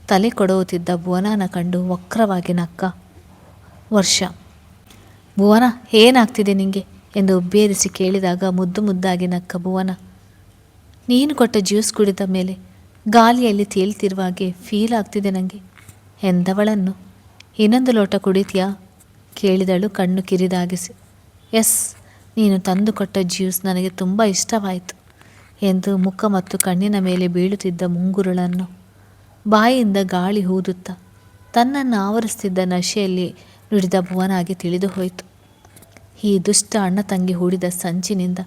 ತಲೆ ಕೊಡುತ್ತಿದ್ದ ಭುವನನ ಕಂಡು ವಕ್ರವಾಗಿ ನಕ್ಕ ವರ್ಷ. ಭುವನ, ಏನಾಗ್ತಿದೆ ನಿಂಗೆ ಎಂದು ಉಬ್ಬೇರಿಸಿ ಕೇಳಿದಾಗ ಮುದ್ದು ಮುದ್ದಾಗಿ ನಕ್ಕ ಭುವನ. ನೀನು ಕೊಟ್ಟ ಜ್ಯೂಸ್ ಕುಡಿದ ಮೇಲೆ ಗಾಳಿಯಲ್ಲಿ ತೇಲ್ತಿರುವ ಹಾಗೆ ಫೀಲ್ ಆಗ್ತಿದೆ ನನಗೆ ಎಂದವಳನ್ನು. ಇನ್ನೊಂದು ಲೋಟ ಕುಡಿತೀಯಾ ಕೇಳಿದಳು ಕಣ್ಣು ಕಿರಿದಾಗಿಸಿ. ಎಸ್, ನೀನು ತಂದು ಕೊಟ್ಟ ಜ್ಯೂಸ್ ನನಗೆ ತುಂಬ ಇಷ್ಟವಾಯಿತು ಎಂದು ಮುಖ ಮತ್ತು ಕಣ್ಣಿನ ಮೇಲೆ ಬೀಳುತ್ತಿದ್ದ ಮುಂಗುರುಳನ್ನು ಬಾಯಿಯಿಂದ ಗಾಳಿ ಊದುತ್ತಾ ತನ್ನನ್ನು ಆವರಿಸ್ತಿದ್ದ ನಶೆಯಲ್ಲಿ ನುಡಿದ ಭುವನಾಗಿ ತಿಳಿದು ಹೋಯಿತು. ಈ ದುಷ್ಟ ಅಣ್ಣ ತಂಗಿ ಹೂಡಿದ ಸಂಚಿನಿಂದ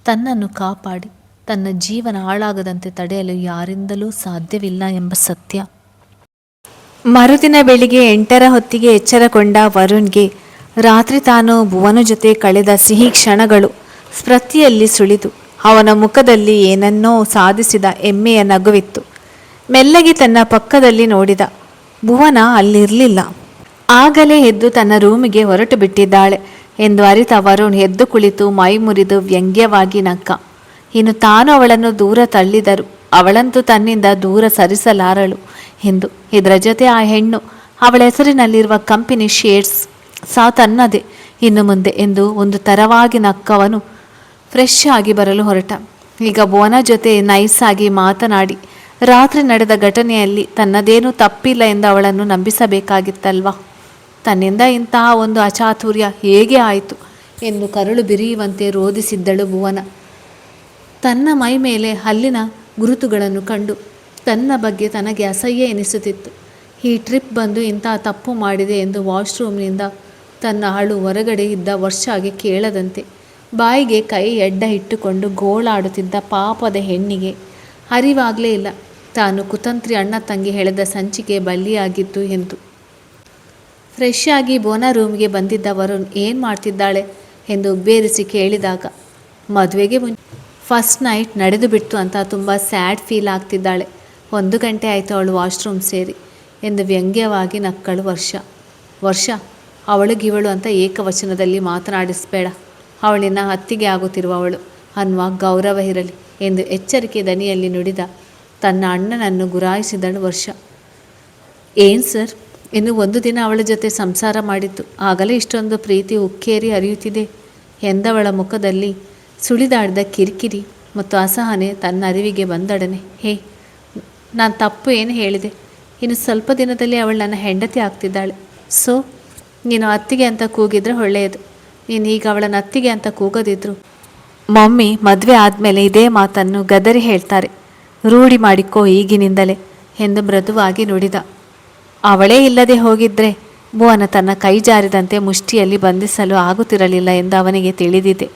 ತನ್ನನ್ನು ಕಾಪಾಡಿ ತನ್ನ ಜೀವನ ಹಾಳಾಗದಂತೆ ತಡೆಯಲು ಯಾರಿಂದಲೂ ಸಾಧ್ಯವಿಲ್ಲ ಎಂಬ ಸತ್ಯ. ಮರುದಿನ ಬೆಳಿಗ್ಗೆ 8ರ ಹೊತ್ತಿಗೆ ಎಚ್ಚರಗೊಂಡ ವರುಣ್ಗೆ ರಾತ್ರಿ ತಾನು ಭುವನ ಜೊತೆ ಕಳೆದ ಸಿಹಿ ಕ್ಷಣಗಳು ಸ್ಮೃತಿಯಲ್ಲಿ ಸುಳಿದು ಅವನ ಮುಖದಲ್ಲಿ ಏನನ್ನೋ ಸಾಧಿಸಿದ ಹೆಮ್ಮೆಯ ನಗುವಿತ್ತು. ಮೆಲ್ಲಗೆ ತನ್ನ ಪಕ್ಕದಲ್ಲಿ ನೋಡಿದ. ಭುವನ ಅಲ್ಲಿರಲಿಲ್ಲ. ಆಗಲೇ ಎದ್ದು ತನ್ನ ರೂಮಿಗೆ ಹೊರಟು ಬಿಟ್ಟಿದ್ದಾಳೆ ಎಂದು ಅರಿತ ವರುಣ್ ಎದ್ದು ಕುಳಿತು ಮೈ ಮುರಿದು ವ್ಯಂಗ್ಯವಾಗಿ ನಕ್ಕ. ಇನ್ನು ತಾನು ಅವಳನ್ನು ದೂರ ತಳ್ಳಿದರು ಅವಳಂತೂ ತನ್ನಿಂದ ದೂರ ಸರಿಸಲಾರಳು ಎಂದು. ಇದರ ಜೊತೆ ಆ ಹೆಣ್ಣು ಅವಳ ಹೆಸರಿನಲ್ಲಿರುವ ಕಂಪನಿ ಶೇರ್ಸ್ ಸಹ ತನ್ನದೇ ಇನ್ನು ಮುಂದೆ ಎಂದು ಒಂದು ತರವಾಗಿ ನಕ್ಕವನು ಫ್ರೆಶ್ ಆಗಿ ಬರಲು ಹೊರಟ. ಈಗ ಭುವನ ಜೊತೆ ನೈಸಾಗಿ ಮಾತನಾಡಿ ರಾತ್ರಿ ನಡೆದ ಘಟನೆಯಲ್ಲಿ ತನ್ನದೇನೂ ತಪ್ಪಿಲ್ಲ ಎಂದು ಅವಳನ್ನು ನಂಬಿಸಬೇಕಾಗಿತ್ತಲ್ವಾ. ತನ್ನಿಂದ ಇಂತಹ ಒಂದು ಅಚಾತುರ್ಯ ಹೇಗೆ ಆಯಿತು ಎಂದು ಕರುಳು ಬಿರಿಯುವಂತೆ ರೋಧಿಸಿದ್ದಳು ಭುವನ. ತನ್ನ ಮೈ ಮೇಲೆ ಹಲ್ಲಿನ ಗುರುತುಗಳನ್ನು ಕಂಡು ತನ್ನ ಬಗ್ಗೆ ತನಗೆ ಅಸಹ್ಯ ಎನಿಸುತ್ತಿತ್ತು. ಈ ಟ್ರಿಪ್ ಬಂದು ಇಂತಹ ತಪ್ಪು ಮಾಡಿದೆ ಎಂದು ವಾಶ್ರೂಮ್ನಿಂದ ತನ್ನ ಅಳು ಹೊರಗಡೆ ಇದ್ದ ವರ್ಷಾಗೆ ಕೇಳದಂತೆ ಬಾಯಿಗೆ ಕೈ ಎಡ್ಡ ಇಟ್ಟುಕೊಂಡು ಗೋಳಾಡುತ್ತಿದ್ದ ಪಾಪದ ಹೆಣ್ಣಿಗೆ ಅರಿವಾಗಲೇ ಇಲ್ಲ ತಾನು ಕುತಂತ್ರಿ ಅಣ್ಣ ತಂಗಿ ಎಳೆದ ಸಂಚಿಗೆ ಬಲಿಯಾಗಿದ್ದು ಎಂದು. ಫ್ರೆಶ್ ಆಗಿ ಭುವನ ರೂಮ್ಗೆ ಬಂದಿದ್ದ ವರುಣ್ ಏನು ಮಾಡ್ತಿದ್ದಾಳೆ ಎಂದು ಉಬ್ಬೇರಿಸಿ ಕೇಳಿದಾಗ, ಮದುವೆಗೆ ಫಸ್ಟ್ ನೈಟ್ ನಡೆದು ಬಿಡ್ತು ಅಂತ ತುಂಬ ಸ್ಯಾಡ್ ಫೀಲ್ ಆಗ್ತಿದ್ದಾಳೆ. 1 ಗಂಟೆ ಆಯಿತು ಅವಳು ವಾಶ್ರೂಮ್ ಸೇರಿ ಎಂದು ವ್ಯಂಗ್ಯವಾಗಿ ನಕ್ಕಳು ವರ್ಷ ಅವಳಿಗಿವಳು ಅಂತ ಏಕವಚನದಲ್ಲಿ ಮಾತನಾಡಿಸಬೇಡ, ಅವಳಿನ ಹತ್ತಿಗೆ ಆಗುತ್ತಿರುವವಳು ಅನ್ನುವ ಗೌರವ ಇರಲಿ ಎಂದು ಎಚ್ಚರಿಕೆ ದನಿಯಲ್ಲಿ ನುಡಿದ ತನ್ನ ಅಣ್ಣನನ್ನು ಗುರಾಯಿಸಿದಳು ವರ್ಷ. ಏನು ಸರ್, ಇನ್ನು 1 ದಿನ ಅವಳ ಜೊತೆ ಸಂಸಾರ ಮಾಡಿತ್ತು, ಆಗಲೇ ಇಷ್ಟೊಂದು ಪ್ರೀತಿ ಉಕ್ಕೇರಿ ಹರಿಯುತ್ತಿದೆ ಎಂದವಳ ಮುಖದಲ್ಲಿ ಸುಳಿದಾಡಿದ ಕಿರಿಕಿರಿ ಮತ್ತು ಅಸಹನೆ ತನ್ನ ಅರಿವಿಗೆ ಬಂದೊಡನೆ, ಹೇ, ನಾನು ತಪ್ಪು ಏನು ಹೇಳಿದೆ? ಇನ್ನು ಸ್ವಲ್ಪ ದಿನದಲ್ಲಿ ಅವಳು ನನ್ನ ಹೆಂಡತಿ ಆಗ್ತಿದ್ದಾಳೆ. ಸೊ ನೀನು ಅತ್ತಿಗೆ ಅಂತ ಕೂಗಿದ್ರೆ ಒಳ್ಳೆಯದು. ನೀನು ಈಗ ಅವಳನ್ನು ಅತ್ತಿಗೆ ಅಂತ ಕೂಗದಿದ್ರು ಮಮ್ಮಿ ಮದುವೆ ಆದಮೇಲೆ ಇದೇ ಮಾತನ್ನು ಗದರಿ ಹೇಳ್ತಾರೆ. ರೂಢಿ ಮಾಡಿಕೋ ಈಗಿನಿಂದಲೇ ಎಂದು ಮೃದುವಾಗಿ ನುಡಿದ. ಅವಳೇ ಇಲ್ಲದೆ ಹೋಗಿದ್ರೆ ಭುವನ ತನ್ನ ಕೈ ಜಾರಿದಂತೆ ಮುಷ್ಟಿಯಲ್ಲಿ ಬಂಧಿಸಲು ಆಗುತ್ತಿರಲಿಲ್ಲ ಎಂದು ಅವನಿಗೆ ತಿಳಿದಿದೆ.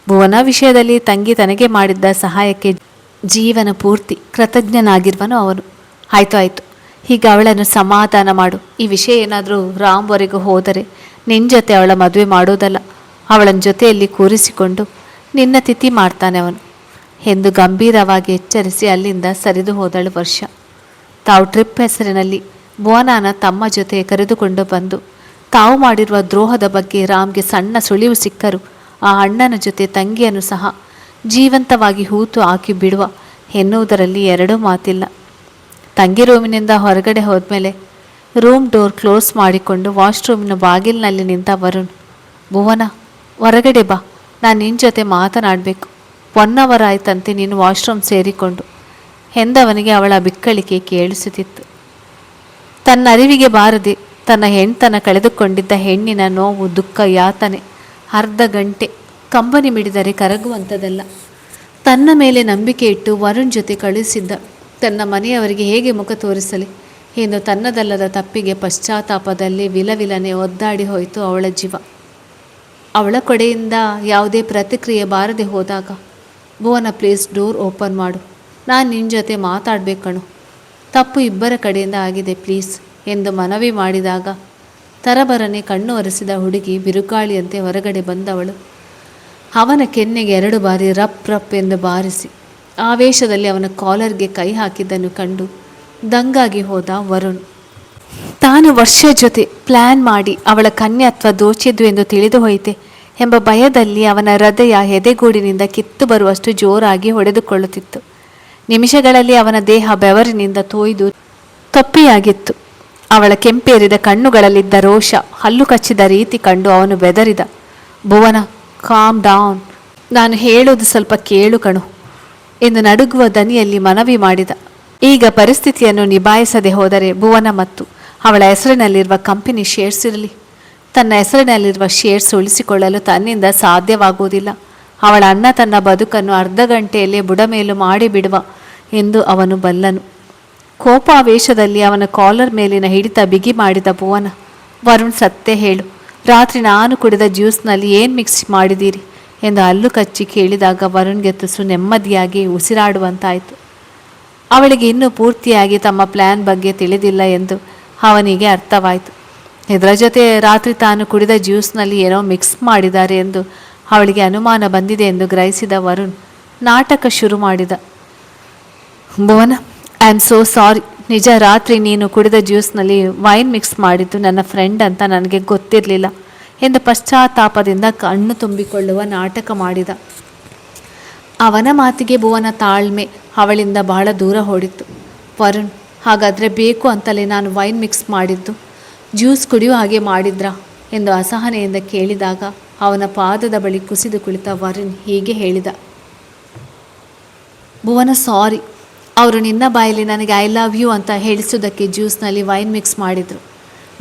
ಭುವನ ವಿಷಯದಲ್ಲಿ ತಂಗಿ ತನಗೆ ಮಾಡಿದ್ದ ಸಹಾಯಕ್ಕೆ ಜೀವನ ಪೂರ್ತಿ ಕೃತಜ್ಞನಾಗಿರುವನು ಅವನು. ಆಯಿತು, ಈಗ ಅವಳನ್ನು ಸಮಾಧಾನ ಮಾಡು. ಈ ವಿಷಯ ಏನಾದರೂ ರಾಮ್ವರೆಗೂ ಹೋದರೆ ನಿನ್ನ ಜೊತೆ ಅವಳ ಮದುವೆ ಮಾಡೋದಲ್ಲ, ಅವಳನ್ನ ಜೊತೆಯಲ್ಲಿ ಕೂರಿಸಿಕೊಂಡು ನಿನ್ನ ತಿಥಿ ಮಾಡ್ತಾನೆ ಅವನು ಎಂದು ಗಂಭೀರವಾಗಿ ಎಚ್ಚರಿಸಿ ಅಲ್ಲಿಂದ ಸರಿದು ಹೋದಳು ವರ್ಷ. ತಾವು ಟ್ರಿಪ್ ಹೆಸರಿನಲ್ಲಿ ಭುವನಾನ ತಮ್ಮ ಜೊತೆ ಕರೆದುಕೊಂಡು ಬಂದು ತಾವು ಮಾಡಿರುವ ದ್ರೋಹದ ಬಗ್ಗೆ ರಾಮ್ಗೆ ಸಣ್ಣ ಸುಳಿವು ಸಿಕ್ಕರು ಆ ಅಣ್ಣನ ಜೊತೆ ತಂಗಿಯನ್ನು ಸಹ ಜೀವಂತವಾಗಿ ಹೂತು ಹಾಕಿ ಬಿಡುವ ಎನ್ನುವುದರಲ್ಲಿ ಎರಡೂ ಮಾತಿಲ್ಲ. ತಂಗಿ ರೂಮಿನಿಂದ ಹೊರಗಡೆ ಹೋದ್ಮೇಲೆ ರೂಮ್ ಡೋರ್ ಕ್ಲೋಸ್ ಮಾಡಿಕೊಂಡು ವಾಶ್ರೂಮಿನ ಬಾಗಿಲಿನಲ್ಲಿ ನಿಂತ ವರುಣ್, ಭುವನ ಹೊರಗಡೆ ಬಾ, ನಾನು ನಿನ್ನ ಜೊತೆ ಮಾತನಾಡಬೇಕು. 1 ಅವರ್ ಆಯ್ತಂತೆ ನೀನು ವಾಶ್ರೂಮ್ ಸೇರಿಕೊಂಡು ಎಂದವನಿಗೆ ಅವಳ ಬಿಕ್ಕಳಿಕೆ ಕೇಳಿಸುತ್ತಿತ್ತು. ತನ್ನ ಅರಿವಿಗೆ ಬಾರದೆ ತನ್ನ ಹೆಣ್ತನ ಕಳೆದುಕೊಂಡಿದ್ದ ಹೆಣ್ಣಿನ ನೋವು, ದುಃಖ, ಯಾತನೆ ಅರ್ಧ ಗಂಟೆ ಕಂಬನಿ ಮಿಡಿದರೆ ಕರಗುವಂಥದ್ದಲ್ಲ. ತನ್ನ ಮೇಲೆ ನಂಬಿಕೆ ಇಟ್ಟು ವರುಣ್ ಜೊತೆ ಕಳುಹಿಸಿದ್ದ ತನ್ನ ಮನೆಯವರಿಗೆ ಹೇಗೆ ಮುಖ ತೋರಿಸಲಿ ಎಂದು ತನ್ನದಲ್ಲದ ತಪ್ಪಿಗೆ ಪಶ್ಚಾತ್ತಾಪದಲ್ಲಿ ವಿಲವಿಲನೆ ಒದ್ದಾಡಿ ಹೋಯಿತು ಅವಳ ಜೀವ. ಅವಳ ಕಡೆಯಿಂದ ಯಾವುದೇ ಪ್ರತಿಕ್ರಿಯೆ ಬಾರದೆ ಹೋದಾಗ, ಭುವನ ಪ್ಲೀಸ್ ಡೋರ್ ಓಪನ್ ಮಾಡು, ನಾನು ನಿನ್ನ ಜೊತೆ ಮಾತಾಡಬೇಕಣು, ತಪ್ಪು ಇಬ್ಬರ ಕಡೆಯಿಂದ ಆಗಿದೆ ಪ್ಲೀಸ್ ಎಂದು ಮನವಿ ಮಾಡಿದಾಗ ತರಬರನೆ ಕಣ್ಣು ಒರೆಸಿದ ಹುಡುಗಿ ಬಿರುಗಾಳಿಯಂತೆ ಹೊರಗಡೆ ಬಂದವಳು ಅವನ ಕೆನ್ನೆಗೆ 2 ಬಾರಿ ರಪ್ ಎಂದು ಬಾರಿಸಿ ಆವೇಶದಲ್ಲಿ ಅವನ ಕಾಲರ್ಗೆ ಕೈ ಹಾಕಿದ್ದನ್ನು ಕಂಡು ದಂಗಾಗಿ ಹೋದ ವರುಣ್. ತಾನು ವರ್ಷ ಜೊತೆ ಪ್ಲ್ಯಾನ್ ಮಾಡಿ ಅವಳ ಕನ್ಯತ್ವ ದೋಚಿದ್ದು ಎಂದು ತಿಳಿದು ಹೋಯಿತೆ ಎಂಬ ಭಯದಲ್ಲಿ ಅವನ ಹೃದಯ ಎದೆಗೂಡಿನಿಂದ ಕಿತ್ತು ಬರುವಷ್ಟು ಜೋರಾಗಿ ಹೊಡೆದುಕೊಳ್ಳುತ್ತಿತ್ತು. ನಿಮಿಷಗಳಲ್ಲಿ ಅವನ ದೇಹ ಬೆವರಿನಿಂದ ತೋಯ್ದು ತೊಪ್ಪಿಯಾಗಿತ್ತು. ಅವಳ ಕೆಂಪೇರಿದ ಕಣ್ಣುಗಳಲ್ಲಿದ್ದ ರೋಷ, ಹಲ್ಲು ಕಚ್ಚಿದ ರೀತಿ ಕಂಡು ಅವನು ಬೆದರಿದ. ಭುವನ, ಕಾಮ್ ಡೌನ್, ನಾನು ಹೇಳೋದು ಸ್ವಲ್ಪ ಕೇಳು ಕಣು ಎಂದು ನಡುಗುವ ದನಿಯಲ್ಲಿ ಮನವಿ ಮಾಡಿದ. ಈಗ ಪರಿಸ್ಥಿತಿಯನ್ನು ನಿಭಾಯಿಸದೆ ಹೋದರೆ ಭುವನ ಮತ್ತು ಅವಳ ಹೆಸರಿನಲ್ಲಿರುವ ಕಂಪನಿ ಶೇರ್ಸ್ ಇರಲಿ, ತನ್ನ ಹೆಸರಿನಲ್ಲಿರುವ ಶೇರ್ಸ್ ಉಳಿಸಿಕೊಳ್ಳಲು ತನ್ನಿಂದ ಸಾಧ್ಯವಾಗುವುದಿಲ್ಲ. ಅವಳ ಅಣ್ಣ ತನ್ನ ಬದುಕನ್ನು ಅರ್ಧ ಗಂಟೆಯಲ್ಲೇ ಬುಡಮೇಲು ಮಾಡಿಬಿಡುವ ಎಂದು ಅವನು ಬಲ್ಲನು. ಕೋಪಾವೇಶದಲ್ಲಿ ಅವನ ಕಾಲರ್ ಮೇಲಿನ ಹಿಡಿತ ಬಿಗಿ ಮಾಡಿದ ಭುವನ, ವರುಣ್ ಸತ್ಯ ಹೇಳು, ರಾತ್ರಿ ನಾನು ಕುಡಿದ ಜ್ಯೂಸ್ನಲ್ಲಿ ಏನು ಮಿಕ್ಸ್ ಮಾಡಿದ್ದೀರಿ ಎಂದು ಹಲ್ಲು ಕಚ್ಚಿ ಕೇಳಿದಾಗ ವರುಣ್ಗೆ ತುಸು ನೆಮ್ಮದಿಯಾಗಿ ಉಸಿರಾಡುವಂತಾಯಿತು. ಅವಳಿಗೆ ಇನ್ನೂ ಪೂರ್ತಿಯಾಗಿ ತಮ್ಮ ಪ್ಲ್ಯಾನ್ ಬಗ್ಗೆ ತಿಳಿದಿಲ್ಲ ಎಂದು ಅವನಿಗೆ ಅರ್ಥವಾಯಿತು. ಇದರ ಜೊತೆ ರಾತ್ರಿ ತಾನು ಕುಡಿದ ಜ್ಯೂಸ್ನಲ್ಲಿ ಏನೋ ಮಿಕ್ಸ್ ಮಾಡಿದ್ದಾರೆ ಎಂದು ಅವಳಿಗೆ ಅನುಮಾನ ಬಂದಿದೆ ಎಂದು ಗ್ರಹಿಸಿದ ವರುಣ್ ನಾಟಕ ಶುರು ಮಾಡಿದ. ಭುವನ, ಐ ಆಮ್ ಸೋ ಸಾರಿ, ನಿಜ ರಾತ್ರಿ ನೀನು ಕುಡಿದ ಜ್ಯೂಸ್ನಲ್ಲಿ ವೈನ್ ಮಿಕ್ಸ್ ಮಾಡಿದ್ದು ನನ್ನ ಫ್ರೆಂಡ್ ಅಂತ ನನಗೆ ಗೊತ್ತಿರಲಿಲ್ಲ ಎಂದು ಪಶ್ಚಾತ್ತಾಪದಿಂದ ಕಣ್ಣು ತುಂಬಿಕೊಳ್ಳುವ ನಾಟಕ ಮಾಡಿದ. ಅವನ ಮಾತಿಗೆ ಭುವನ ತಾಳ್ಮೆ ಅವಳಿಂದ ಬಹಳ ದೂರ ಓಡಿತ್ತು. ವರುಣ್, ಹಾಗಾದರೆ ಬೇಕು ಅಂತಲೇ ನಾನು ವೈನ್ ಮಿಕ್ಸ್ ಮಾಡಿದ್ದು, ಜ್ಯೂಸ್ ಕುಡಿಯೋ ಹಾಗೆ ಮಾಡಿದ್ರಾ ಎಂದು ಅಸಹನೆಯಿಂದ ಕೇಳಿದಾಗ ಅವನ ಪಾದದ ಬಳಿ ಕುಸಿದು ಕುಳಿತ ವರುಣ್ ಹೀಗೆ ಹೇಳಿದ. ಭುವನ, ಸಾರಿ, ಅವರು ನಿನ್ನ ಬಾಯಲ್ಲಿ ನನಗೆ ಐ ಲವ್ ಯು ಅಂತ ಹೇಳಿಸೋದಕ್ಕೆ ಜ್ಯೂಸ್ನಲ್ಲಿ ವೈನ್ ಮಿಕ್ಸ್ ಮಾಡಿದರು.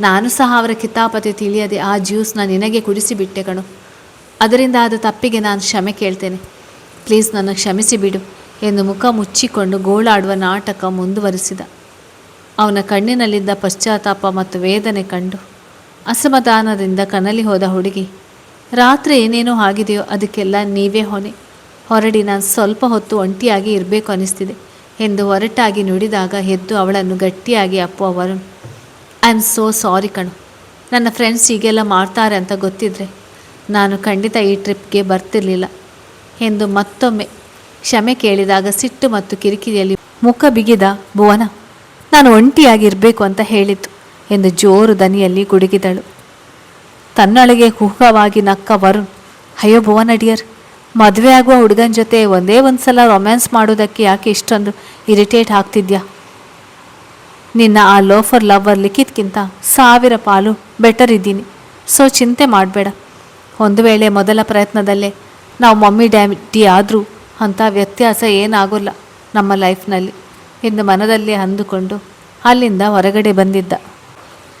ನಾನು ಸಹ ಅವರ ಕಿತಾಪತಿ ತಿಳಿಯದೆ ಆ ಜ್ಯೂಸ್ನ ನಿನಗೆ ಕುಡಿಸಿಬಿಟ್ಟೆ ಕಣು. ಅದರಿಂದ ಆದ ತಪ್ಪಿಗೆ ನಾನು ಕ್ಷಮೆ ಕೇಳ್ತೇನೆ, ಪ್ಲೀಸ್ ನನ್ನ ಕ್ಷಮಿಸಿಬಿಡು ಎಂದು ಮುಖ ಮುಚ್ಚಿಕೊಂಡು ಗೋಳಾಡುವ ನಾಟಕ ಮುಂದುವರಿಸಿದ. ಅವನ ಕಣ್ಣಿನಲ್ಲಿದ್ದ ಪಶ್ಚಾತ್ತಾಪ ಮತ್ತು ವೇದನೆ ಕಂಡು ಅಸಮಾಧಾನದಿಂದ ಕನಲಿ ಹೋದ ಹುಡುಗಿ, ರಾತ್ರಿ ಏನೇನೋ ಆಗಿದೆಯೋ ಅದಕ್ಕೆಲ್ಲ ನೀವೇ ಹೊಣೆ. ಹೊರಡಿ, ನಾನು ಸ್ವಲ್ಪ ಹೊತ್ತು ಒಂಟಿಯಾಗಿ ಇರಬೇಕು ಅನಿಸ್ತಿದೆ ಎಂದು ಹೊರಟಾಗಿ ನುಡಿದಾಗ ಎದ್ದು ಅವಳನ್ನು ಗಟ್ಟಿಯಾಗಿ ಅಪ್ಪುವ Varun, I am so sorry ಕಣು, ನನ್ನ ಫ್ರೆಂಡ್ಸ್ ಹೀಗೆಲ್ಲ ಮಾಡ್ತಾರೆ ಅಂತ ಗೊತ್ತಿದ್ರೆ ನಾನು ಖಂಡಿತ ಈ ಟ್ರಿಪ್ಗೆ ಬರ್ತಿರ್ಲಿಲ್ಲ ಎಂದು ಮತ್ತೊಮ್ಮೆ ಕ್ಷಮೆ ಕೇಳಿದಾಗ ಸಿಟ್ಟು ಮತ್ತು ಕಿರಿಕಿರಿಯಲ್ಲಿ ಮುಖ ಬಿಗಿದ ಭುವನ, ನಾನು ಒಂಟಿಯಾಗಿರಬೇಕು ಅಂತ ಹೇಳಿತು ಎಂದು ಜೋರು ದನಿಯಲ್ಲಿ ಗುಡುಗಿದಳು. ತನ್ನೊಳಗೆ ಕುಹಕವಾಗಿ ನಕ್ಕ ವರುಣ್, ಅಯ್ಯೋ ಭುವನ ಡಿಯರ್, ಮದುವೆ ಆಗುವ ಹುಡುಗನ ಜೊತೆ ಒಂದೇ ಒಂದು ಸಲ ರೊಮ್ಯಾನ್ಸ್ ಮಾಡೋದಕ್ಕೆ ಯಾಕೆ ಇಷ್ಟೊಂದು ಇರಿಟೇಟ್ ಆಗ್ತಿದ್ಯಾ? ನಿನ್ನ ಆ ಲೋಫರ್ ಲವ್ವರ್ ಲಿಖಿತ್ಗಿಂತ 1000 ಪಾಲು ಬೆಟರ್ ಇದ್ದೀನಿ. ಸೊ ಚಿಂತೆ ಮಾಡಬೇಡ. ಒಂದು ವೇಳೆ ಮೊದಲ ಪ್ರಯತ್ನದಲ್ಲೇ ನಾವು ಮಮ್ಮಿ ಡ್ಯಾಡಿ ಆದರೂ ಅಂಥ ವ್ಯತ್ಯಾಸ ಏನಾಗೋಲ್ಲ ನಮ್ಮ ಲೈಫ್ನಲ್ಲಿ ಎಂದು ಮನದಲ್ಲಿ ಅಂದುಕೊಂಡು ಅಲ್ಲಿಂದ ಹೊರಗಡೆ ಬಂದಿದ್ದ.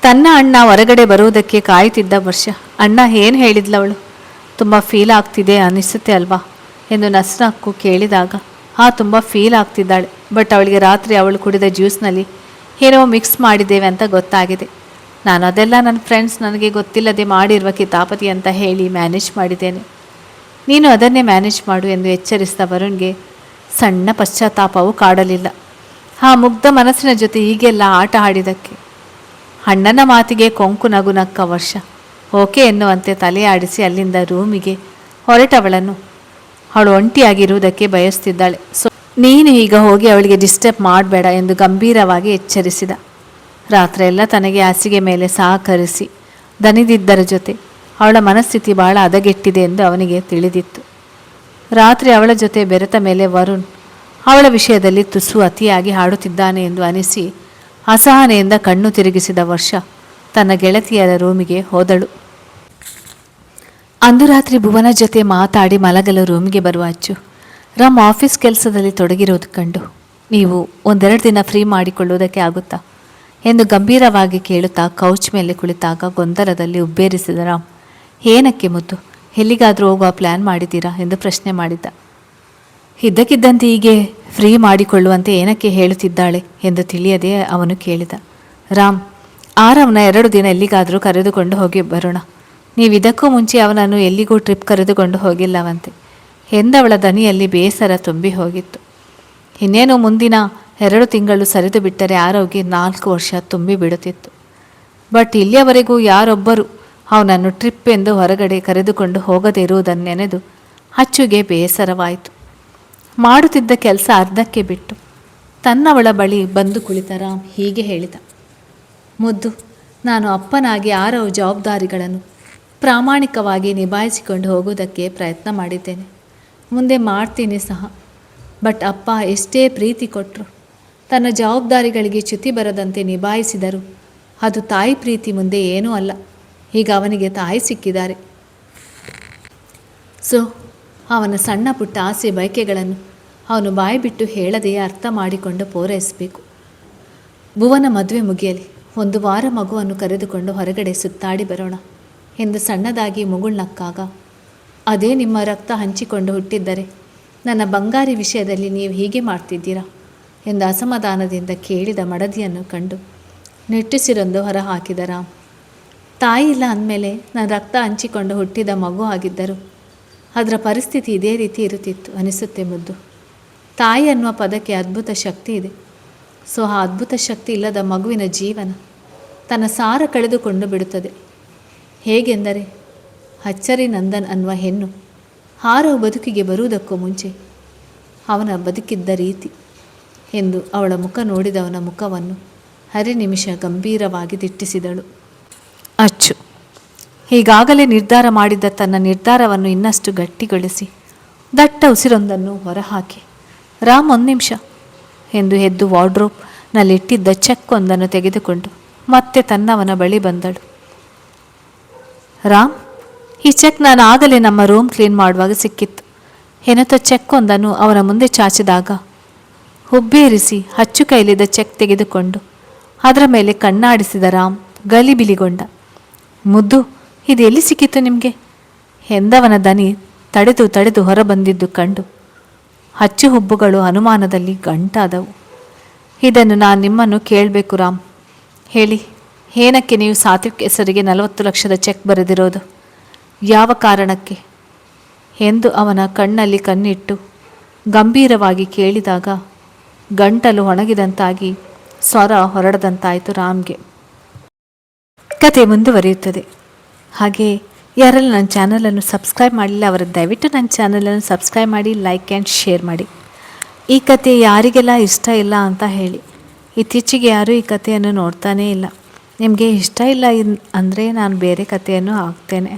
ತನ್ನ ಅಣ್ಣ ಹೊರಗಡೆ ಬರುವುದಕ್ಕೆ ಕಾಯುತ್ತಿದ್ದ ವರ್ಷ. ಅಣ್ಣ ಏನು ಹೇಳಿದ್ಲವಳು? ತುಂಬ ಫೀಲ್ ಆಗ್ತಿದೆ ಅನಿಸುತ್ತೆ ಅಲ್ವಾ ಎಂದು ನಸ್ರಕ್ಕೂ ಕೇಳಿದಾಗ, ತುಂಬ ಫೀಲ್ ಆಗ್ತಿದ್ದಾಳೆ. ಬಟ್ ಅವಳಿಗೆ ರಾತ್ರಿ ಅವಳು ಕುಡಿದ ಜ್ಯೂಸ್ನಲ್ಲಿ ಏನೋ ಮಿಕ್ಸ್ ಮಾಡಿದ್ದೇವೆ ಅಂತ ಗೊತ್ತಾಗಿದೆ. ನಾನು ಅದೆಲ್ಲ ನನ್ನ ಫ್ರೆಂಡ್ಸ್ ನನಗೆ ಗೊತ್ತಿಲ್ಲದೆ ಮಾಡಿರುವ ಕಿತಾಪತಿ ಅಂತ ಹೇಳಿ ಮ್ಯಾನೇಜ್ ಮಾಡಿದ್ದೇನೆ. ನೀನು ಅದನ್ನೇ ಮ್ಯಾನೇಜ್ ಮಾಡು ಎಂದು ಎಚ್ಚರಿಸಿದ ವರುಣ್ಗೆ ಸಣ್ಣ ಪಶ್ಚಾತ್ತಾಪವೂ ಕಾಡಲಿಲ್ಲ. ಆ ಮುಗ್ಧ ಮನಸ್ಸಿನ ಜೊತೆ ಹೀಗೆಲ್ಲ ಆಟ ಆಡಿದ್ದಕ್ಕೆ. ಅಣ್ಣನ ಮಾತಿಗೆ ಕೊಂಕು ನಗು ನಕ್ಕ ವರ್ಷ. ಓಕೆ ಎನ್ನುವಂತೆ ತಲೆ ಆಡಿಸಿ ಅಲ್ಲಿಂದ ರೂಮಿಗೆ ಹೊರಟವಳನ್ನು ಅವಳು ಒಂಟಿಯಾಗಿರುವುದಕ್ಕೆ ಬಯಸ್ತಿದ್ದಾಳೆ. ಸೊ ನೀನು ಈಗ ಹೋಗಿ ಅವಳಿಗೆ ಡಿಸ್ಟರ್ಬ್ ಮಾಡಬೇಡ ಎಂದು ಗಂಭೀರವಾಗಿ ಎಚ್ಚರಿಸಿದ. ರಾತ್ರಿಯೆಲ್ಲ ತನಗೆ ಹಾಸಿಗೆ ಮೇಲೆ ಸಹಕರಿಸಿ ದನಿದಿದ್ದರ ಜೊತೆ ಅವಳ ಮನಸ್ಥಿತಿ ಬಹಳ ಹದಗೆಟ್ಟಿದೆ ಎಂದು ಅವನಿಗೆ ತಿಳಿದಿತ್ತು. ರಾತ್ರಿ ಅವಳ ಜೊತೆ ಬೆರೆತ ಮೇಲೆ ವರುಣ್ ಅವಳ ವಿಷಯದಲ್ಲಿ ತುಸು ಅತಿಯಾಗಿ ಹಾಡುತ್ತಿದ್ದಾನೆ ಎಂದು ಅನಿಸಿ ಅಸಹನೆಯಿಂದ ಕಣ್ಣು ತಿರುಗಿಸಿದ ವರ್ಷ ತನ್ನ ಗೆಳತಿಯರ ರೂಮಿಗೆ ಹೋದಳು. ಅಂದು ರಾತ್ರಿ ಭುವನ ಜೊತೆ ಮಾತಾಡಿ ಮಲಗಲು ರೂಮಿಗೆ ಬರುವ ಅಚ್ಚು ರಾಮ್ ಆಫೀಸ್ ಕೆಲಸದಲ್ಲಿ ತೊಡಗಿರೋದು ಕಂಡು, ನೀವು 1-2 ದಿನ ಫ್ರೀ ಮಾಡಿಕೊಳ್ಳುವುದಕ್ಕೆ ಆಗುತ್ತಾ ಎಂದು ಗಂಭೀರವಾಗಿ ಕೇಳುತ್ತಾ ಕೌಚ್ ಮೇಲೆ ಕುಳಿತಾಗ ಗೊಂದಲದಲ್ಲಿ ಉಬ್ಬೇರಿಸಿದ ರಾಮ್, ಏನಕ್ಕೆ ಮುದ್ದು, ಎಲ್ಲಿಗಾದರೂ ಹೋಗುವ ಪ್ಲ್ಯಾನ್ ಮಾಡಿದ್ದೀರಾ ಎಂದು ಪ್ರಶ್ನೆ ಮಾಡಿದ್ದ. ಇದ್ದಕ್ಕಿದ್ದಂತೆ ಹೀಗೆ ಫ್ರೀ ಮಾಡಿಕೊಳ್ಳುವಂತೆ ಏನಕ್ಕೆ ಹೇಳುತ್ತಿದ್ದಾಳೆ ಎಂದು ತಿಳಿಯದೆ ಅವನು ಕೇಳಿದ. ರಾಮ್, ಆರವನ 2 ದಿನ ಎಲ್ಲಿಗಾದರೂ ಕರೆದುಕೊಂಡು ಹೋಗಿ ಬರೋಣ. ನೀವು ಇದಕ್ಕೂ ಮುಂಚೆ ಅವನನ್ನು ಎಲ್ಲಿಗೂ ಟ್ರಿಪ್ ಕರೆದುಕೊಂಡು ಹೋಗಿಲ್ಲವಂತೆ ಎಂದವಳ ದನಿಯಲ್ಲಿ ಬೇಸರ ತುಂಬಿ ಹೋಗಿತ್ತು. ಇನ್ನೇನು ಮುಂದಿನ 2 ತಿಂಗಳು ಸರಿದು ಬಿಟ್ಟರೆ ಆರೋಗ್ಯ 4 ವರ್ಷ ತುಂಬಿ ಬಿಡುತ್ತಿತ್ತು. ಬಟ್ ಇಲ್ಲಿಯವರೆಗೂ ಯಾರೊಬ್ಬರು ಅವನನ್ನು ಟ್ರಿಪ್ ಎಂದು ಹೊರಗಡೆ ಕರೆದುಕೊಂಡು ಹೋಗದೇ ಇರುವುದನ್ನು ನೆನೆದು ಅಚ್ಚುಗೆ ಬೇಸರವಾಯಿತು. ಮಾಡುತ್ತಿದ್ದ ಕೆಲಸ ಅರ್ಧಕ್ಕೆ ಬಿಟ್ಟು ತನ್ನವಳ ಬಳಿ ಬಂದು ಕುಳಿತ ರಾಮ್ ಹೀಗೆ ಹೇಳಿದ. ಮುದ್ದು, ನಾನು ಅಪ್ಪನಾಗಿ ಆರವ ಜವಾಬ್ದಾರಿಗಳನ್ನು ಪ್ರಾಮಾಣಿಕವಾಗಿ ನಿಭಾಯಿಸಿಕೊಂಡು ಹೋಗುವುದಕ್ಕೆ ಪ್ರಯತ್ನ ಮಾಡಿದ್ದೇನೆ. ಮುಂದೆ ಮಾಡ್ತೀನಿ ಸಹ. ಬಟ್ ಅಪ್ಪ ಎಷ್ಟೇ ಪ್ರೀತಿ ಕೊಟ್ಟರು, ತನ್ನ ಜವಾಬ್ದಾರಿಗಳಿಗೆ ಚ್ಯುತಿ ಬರದಂತೆ ನಿಭಾಯಿಸಿದರು ಅದು ತಾಯಿ ಪ್ರೀತಿ ಮುಂದೆ ಏನೂ ಅಲ್ಲ. ಈಗ ಅವನಿಗೆ ತಾಯಿ ಸಿಕ್ಕಿದ್ದಾರೆ. ಸೊ ಅವನ ಸಣ್ಣ ಪುಟ್ಟ ಆಸೆ ಬಯಕೆಗಳನ್ನು ಅವನು ಬಾಯಿ ಬಿಟ್ಟು ಹೇಳದೆಯೇ ಅರ್ಥ ಮಾಡಿಕೊಂಡು ಪೂರೈಸಬೇಕು. ಭುವನ ಮದುವೆ ಮುಗಿಯಲಿ, 1 ವಾರ ಮಗುವನ್ನು ಕರೆದುಕೊಂಡು ಹೊರಗಡೆ ಸುತ್ತಾಡಿ ಬರೋಣ ಎಂದು ಸಣ್ಣದಾಗಿ ಮುಗುಳ್ನಕ್ಕಾಗ, ಅದೇ ನಿಮ್ಮ ರಕ್ತ ಹಂಚಿಕೊಂಡು ಹುಟ್ಟಿದ್ದರೆ ನನ್ನ ಬಂಗಾರಿ ವಿಷಯದಲ್ಲಿ ನೀವು ಹೀಗೆ ಮಾಡ್ತಿದ್ದೀರಾ ಎಂದು ಅಸಮಾಧಾನದಿಂದ ಕೇಳಿದ ಮಡದಿಯನ್ನು ಕಂಡು ನಿಟ್ಟುಸಿರೊಂದು ಹೊರ ಹಾಕಿದ ರಾಮ್. ತಾಯಿ ಇಲ್ಲ ಅಂದಮೇಲೆ ನನ್ನ ರಕ್ತ ಹಂಚಿಕೊಂಡು ಹುಟ್ಟಿದ ಮಗು ಆಗಿದ್ದರು ಅದರ ಪರಿಸ್ಥಿತಿ ಇದೇ ರೀತಿ ಇರುತ್ತಿತ್ತು ಅನಿಸುತ್ತೆ ಮುದ್ದು. ತಾಯಿ ಅನ್ನುವ ಪದಕ್ಕೆ ಅದ್ಭುತ ಶಕ್ತಿ ಇದೆ. ಸೊ ಆ ಅದ್ಭುತ ಶಕ್ತಿ ಇಲ್ಲದ ಮಗುವಿನ ಜೀವನ ತನ್ನ ಸಾರ ಕಳೆದುಕೊಂಡು ಬಿಡುತ್ತದೆ. ಹೇಗೆಂದರೆ ಅಚ್ಚರಿ ನಂದನ್ ಅನ್ನುವ ಹೆಣ್ಣು ಹಾರವು ಬದುಕಿಗೆ ಬರುವುದಕ್ಕೂ ಮುಂಚೆ ಅವನ ಬದುಕಿದ್ದ ರೀತಿ ಎಂದು ಅವಳ ಮುಖ ನೋಡಿದವನ ಮುಖವನ್ನು ನಿಮಿಷ ಗಂಭೀರವಾಗಿ ದಿಟ್ಟಿಸಿದಳು. ಅಚ್ಚು ಈಗಾಗಲೇ ನಿರ್ಧಾರ ಮಾಡಿದ್ದ ತನ್ನ ನಿರ್ಧಾರವನ್ನು ಇನ್ನಷ್ಟು ಗಟ್ಟಿಗೊಳಿಸಿ ದಟ್ಟ ಉಸಿರೊಂದನ್ನು ಹೊರಹಾಕಿ, ರಾಮ್ 1 ನಿಮಿಷ ಎಂದು ಎದ್ದು ವಾರ್ಡ್ರೋಬ್ನಲ್ಲಿಟ್ಟಿದ್ದ ಚೆಕ್ ಒಂದನ್ನು ತೆಗೆದುಕೊಂಡು ಮತ್ತೆ ತನ್ನವನ ಬಳಿ ಬಂದಳು. ರಾಮ್, ಈ ಚೆಕ್ ನಾನು ಆಗಲೇ ನಮ್ಮ ರೂಮ್ ಕ್ಲೀನ್ ಮಾಡುವಾಗ ಸಿಕ್ಕಿತ್ತು ಎನ್ನುತ್ತಾ ಚೆಕ್ ಒಂದನ್ನು ಅವನ ಮುಂದೆ ಚಾಚಿದಾಗ ಹುಬ್ಬೇರಿಸಿ ಅಚ್ಚು ಕೈಲಿದ್ದ ಚೆಕ್ ತೆಗೆದುಕೊಂಡು ಅದರ ಮೇಲೆ ಕಣ್ಣಾಡಿಸಿದ ರಾಮ್ ಗಲಿಬಿಲಿಗೊಂಡ. ಮುದ್ದು, ಇದು ಎಲ್ಲಿ ಸಿಕ್ಕಿತ್ತು ನಿಮಗೆ ಎಂದವನ ದನಿ ತಡೆದು ಹೊರಬಂದಿದ್ದು ಕಂಡು ಅಚ್ಚು ಹುಬ್ಬುಗಳು ಅನುಮಾನದಲ್ಲಿ ಗಂಟಾದವು. ಇದನ್ನು ನಾನು ನಿಮ್ಮನ್ನು ಕೇಳಬೇಕು ರಾಮ್, ಹೇಳಿ, ಏನಕ್ಕೆ ನೀವು ಸಾತ್ವಿಕ್ ಹೆಸರಿಗೆ 40 ಲಕ್ಷದ ಚೆಕ್ ಬರೆದಿರೋದು? ಯಾವ ಕಾರಣಕ್ಕೆ ಎಂದು ಅವನ ಕಣ್ಣಲ್ಲಿ ಕಣ್ಣಿಟ್ಟು ಗಂಭೀರವಾಗಿ ಕೇಳಿದಾಗ ಗಂಟಲು ಒಣಗಿದಂತಾಗಿ ಸ್ವರ ಹೊರಡದಂತಾಯಿತು ರಾಮ್ಗೆ. ಕತೆ ಮುಂದುವರಿಯುತ್ತದೆ. ಹಾಗೆ ಯಾರೆಲ್ಲ ನನ್ನ ಚಾನಲನ್ನು ಸಬ್ಸ್ಕ್ರೈಬ್ ಮಾಡಲಿಲ್ಲ ಅವರು ದಯವಿಟ್ಟು ನನ್ನ ಚಾನಲನ್ನು ಸಬ್ಸ್ಕ್ರೈಬ್ ಮಾಡಿ, ಲೈಕ್ ಆ್ಯಂಡ್ ಶೇರ್ ಮಾಡಿ. ಈ ಕತೆ ಯಾರಿಗೆಲ್ಲ ಇಷ್ಟ ಇಲ್ಲ ಅಂತ ಹೇಳಿ. ಇತ್ತೀಚೆಗೆ ಯಾರೂ ಈ ಕಥೆಯನ್ನು ನೋಡ್ತಾನೇ ಇಲ್ಲ. ನಿಮಗೆ ಇಷ್ಟ ಇಲ್ಲ ಅಂದರೆ ನಾನು ಬೇರೆ ಕಥೆಯನ್ನು ಹಾಕ್ತೇನೆ.